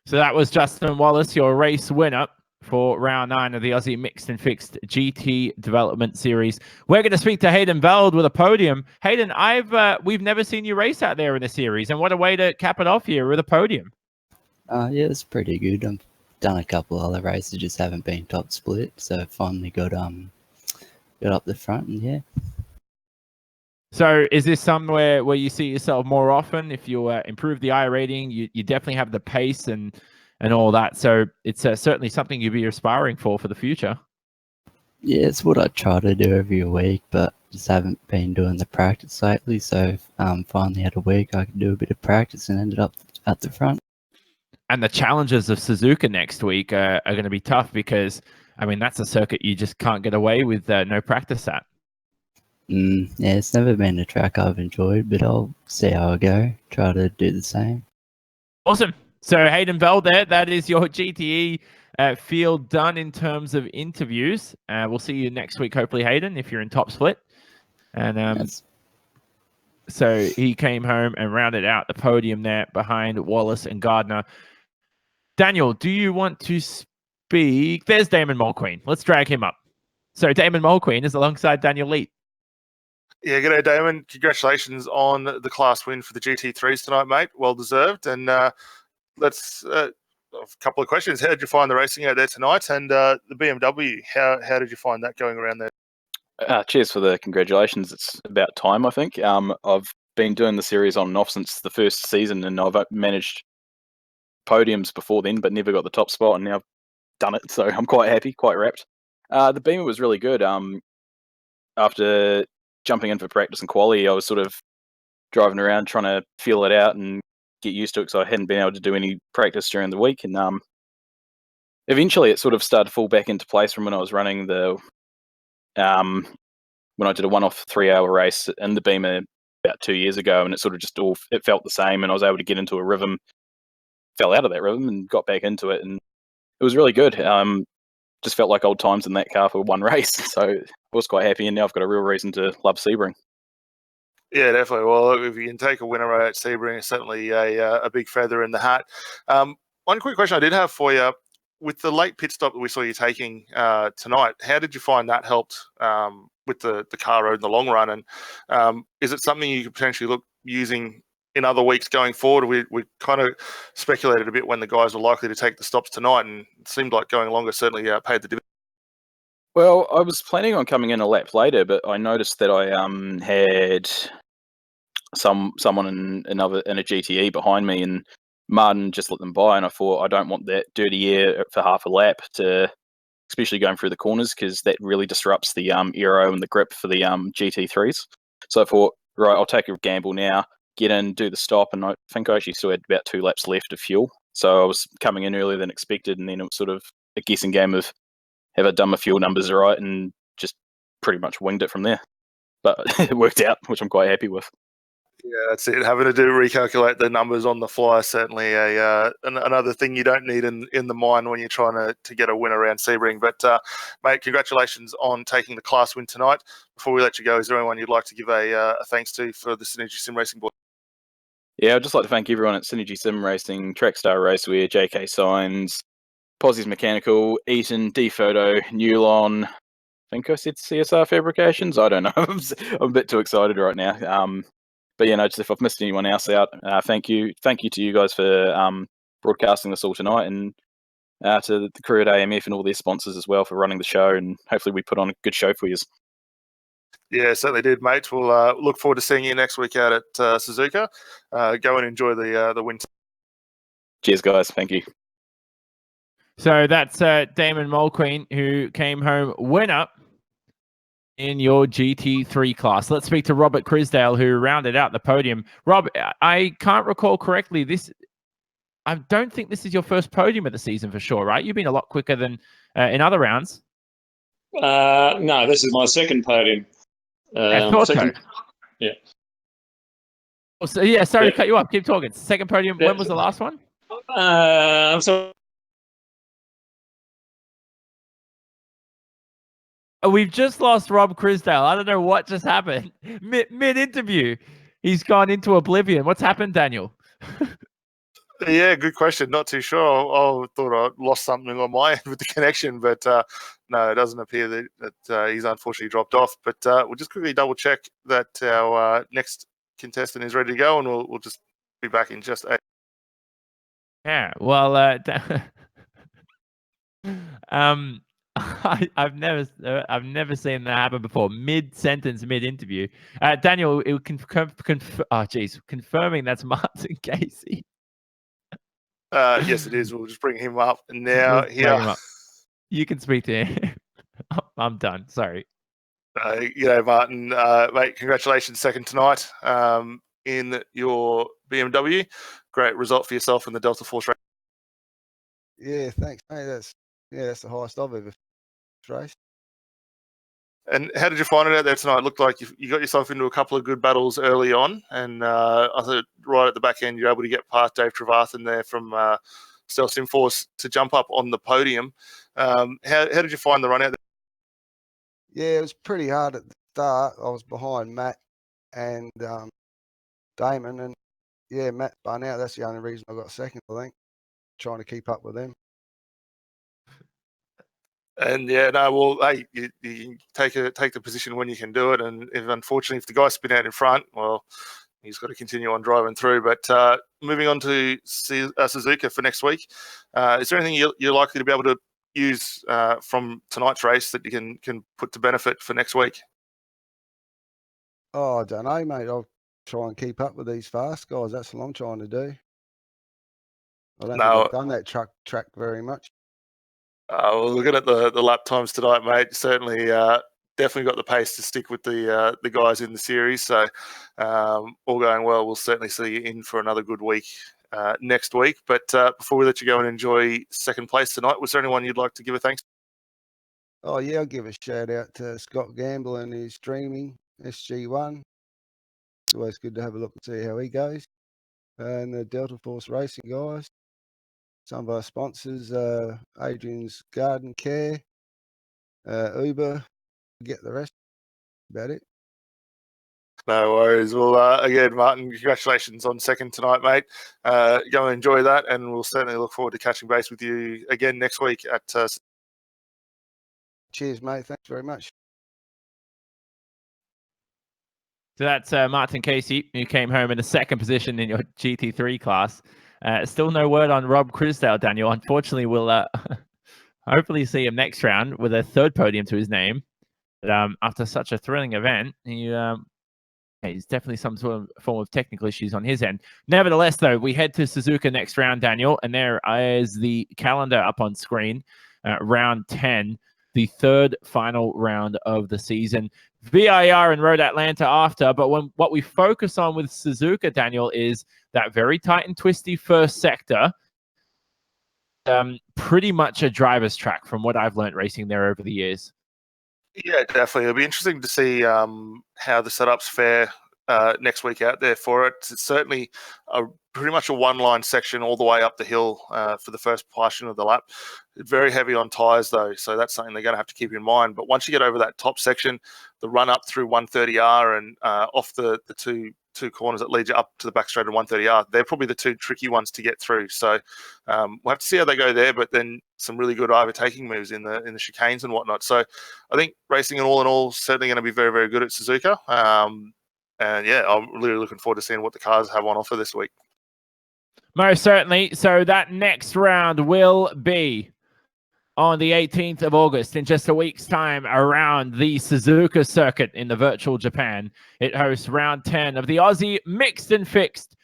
So that was Justin Wallace, your race winner for round 9 of the Aussie Mixed and Fixed GT Development Series. We're going to speak to Hayden Veld with a podium. Hayden, we've never seen you race out there in the series, and what a way to cap it off here with a podium. Yeah, it's pretty good. I've done a couple other races, just haven't been top split, so finally got up the front, and yeah. So is this somewhere where you see yourself more often? If you improve the I rating, you definitely have the pace and all that. So it's certainly something you'd be aspiring for the future. Yeah, it's what I try to do every week, but just haven't been doing the practice lately. So finally had a week I could do a bit of practice and ended up at the front. And the challenges of Suzuka next week are going to be tough because, I mean, that's a circuit you just can't get away with no practice at. Yeah, it's never been a track I've enjoyed, but I'll see how I go. Try to do the same. Awesome. So Hayden Veld there, that is your GTE field done in terms of interviews. We'll see you next week, hopefully, Hayden, if you're in top split. And so he came home and rounded out the podium there behind Wallace and Gardner. Daniel, do you want to speak? There's Damon Mulqueen. Let's drag him up. So Damon Mulqueen is alongside Daniel Leet. Yeah, g'day, Damon. Congratulations on the class win for the GT3s tonight, mate. Well deserved. And let's a couple of questions. How did you find the racing out there tonight? And the BMW, how did you find that going around there? Cheers for the congratulations. It's about time, I think. I've been doing the series on and off since the first season, and I've managed podiums before then, but never got the top spot, and now I've done it. So I'm quite happy, quite wrapped. The Beamer was really good. After jumping in for practice and quali, I was sort of driving around trying to feel it out and get used to it because I hadn't been able to do any practice during the week. And eventually it sort of started to fall back into place from when I was running when I did a one-off 3-hour race in the Beamer about 2 years ago, and it sort of just it felt the same, and I was able to get into a rhythm, fell out of that rhythm and got back into it, and it was really good. Just felt like old times in that car for one race, so I was quite happy, and now I've got a real reason to love Sebring. Yeah, definitely. Well, if you can take a winner at Sebring, it's certainly a big feather in the hat. One quick question I did have for you. With the late pit stop that we saw you taking tonight, how did you find that helped with the car road in the long run? And is it something you could potentially look using in other weeks going forward? We kind of speculated a bit when the guys were likely to take the stops tonight, and it seemed like going longer certainly paid the dividends. Well, I was planning on coming in a lap later, but I noticed that I had someone in a GTE behind me, and Martin just let them by, and I thought I don't want that dirty air for half a lap, especially going through the corners, because that really disrupts the aero and the grip for the GT3s. So I thought, right, I'll take a gamble now, get in, do the stop, and I think I actually still had about 2 laps left of fuel. So I was coming in earlier than expected, and then it was sort of a guessing game of have I done my fuel numbers right, and just pretty much winged it from there. But it worked out, which I'm quite happy with. Yeah, that's it. Having to recalculate the numbers on the fly, certainly another thing you don't need in the mind when you're trying to get a win around Sebring. But, mate, congratulations on taking the class win tonight. Before we let you go, is there anyone you'd like to give a thanks to for the Synergy Sim Racing board? Yeah, I'd just like to thank everyone at Synergy Sim Racing, Trackstar Racewear, JK Signs, Posse's Mechanical, Eaton, D-Photo, Newlon, think I said CSR Fabrications. I don't know. I'm a bit too excited right now. But yeah, no, just if I've missed anyone else out, thank you to you guys for broadcasting this all tonight, and to the crew at AMF and all their sponsors as well for running the show, and hopefully we put on a good show for you. Yeah, certainly did, mate. We'll look forward to seeing you next week out at Suzuka. Go and enjoy the winter. Cheers, guys. Thank you. So that's Damon Mulqueen, who came home winner in your GT3 class. Let's speak to Robert Crisdale, who rounded out the podium. Rob, I can't recall correctly. I don't think this is your first podium of the season for sure, right? You've been a lot quicker than in other rounds. No, this is my second podium. I thought second, so. Yeah. Oh, so, yeah, sorry to cut you off. Keep talking. Second podium. Yeah. When was the last one? I'm sorry. We've just lost Rob Crisdale. I don't know what just happened. Mid-interview, he's gone into oblivion. What's happened, Daniel? Yeah, good question. Not too sure. I thought I lost something on my end with the connection, but no, it doesn't appear that he's unfortunately dropped off. But we'll just quickly double check that our next contestant is ready to go, and we'll just be back in just a. Yeah, well, I've never seen that happen before. Mid-sentence, mid-interview. Daniel, it confirming that's Martin Casey. Yes, it is. We'll just bring him up. And now here. You can speak to him. I'm done. Sorry. Martin, mate, congratulations, second tonight in your BMW. Great result for yourself in the Delta Force race. Yeah, thanks, mate. That's the highest I've ever raced. And how did you find it out there tonight? It looked like you got yourself into a couple of good battles early on, and I thought right at the back end you're able to get past Dave Trevathan there from Stealth Simforce to jump up on the podium. How did you find the run out there? Yeah, it was pretty hard at the start. I was behind Matt and Damon, and yeah, Matt spun out. That's the only reason I got second, I think, trying to keep up with them. And yeah, no, well, hey, you take the position when you can do it, and unfortunately, if the guy spin out in front, well, he's got to continue on driving through. But moving on to Suzuka for next week, is there anything you're likely to be able to use from tonight's race that you can put to benefit for next week? Oh, I don't know, mate. I'll try and keep up with these fast guys. That's what I'm trying to do. I don't think I've done that track very much. Well, looking at the lap times tonight, mate, certainly definitely got the pace to stick with the guys in the series. So all going well, we'll certainly see you in for another good week next week. But before we let you go and enjoy second place tonight, was there anyone you'd like to give a thanks? Oh, yeah, I'll give a shout out to Scott Gamble and his streaming, SG1. It's always good to have a look and see how he goes. And the Delta Force Racing guys. Some of our sponsors, Adrian's Garden Care, Uber, get the rest. About it. No worries. Well, again, Martin, congratulations on second tonight, mate. Go and enjoy that, and we'll certainly look forward to catching base with you again next week at. Cheers, mate. Thanks very much. So that's Martin Casey, who came home in the second position in your GT3 class. Still no word on Rob Crisdale, Daniel. Unfortunately, we'll hopefully see him next round with a third podium to his name. But after such a thrilling event, he's definitely some sort of form of technical issues on his end. Nevertheless, though, we head to Suzuka next round, Daniel, and there is the calendar up on screen. Round 10, the third final round of the season. VIR and Road Atlanta after, but what we focus on with Suzuka, Daniel, is that very tight and twisty first sector. Pretty much a driver's track from what I've learned racing there over the years. Yeah, definitely. It'll be interesting to see how the setups fare next week out there for it. It's certainly pretty much a one-line section all the way up the hill for the first portion of the lap. Very heavy on tyres, though, so that's something they're going to have to keep in mind. But once you get over that top section, the run up through 130R and off the two corners that lead you up to the back straight of 130R, they're probably the two tricky ones to get through. So we'll have to see how they go there, but then some really good overtaking moves in the chicanes and whatnot. So I think racing in all certainly going to be very, very good at Suzuka. And yeah, I'm really looking forward to seeing what the cars have on offer this week. Most certainly. So that next round will be on the 18th of August, in just a week's time, around the Suzuka circuit in the virtual Japan. It hosts round 10 of the Aussie Mixed and Fixed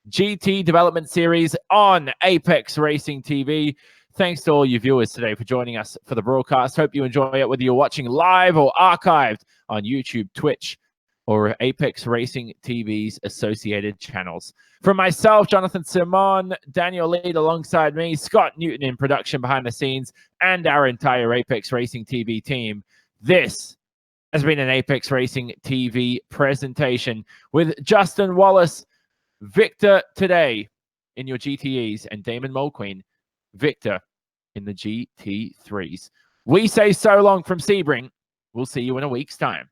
GT Development Series on Apex Racing TV. Thanks to all you viewers today for joining us for the broadcast. Hope you enjoy it, whether you're watching live or archived on YouTube, Twitch, or Apex Racing TV's associated channels. From myself, Jonathan Simon, Daniel Lead alongside me, Scott Newton in production behind the scenes, and our entire Apex Racing TV team, this has been an Apex Racing TV presentation with Justin Wallace, Victor today in your GTEs, and Damon Mulqueen, Victor in the GT3s. We say so long from Sebring. We'll see you in a week's time.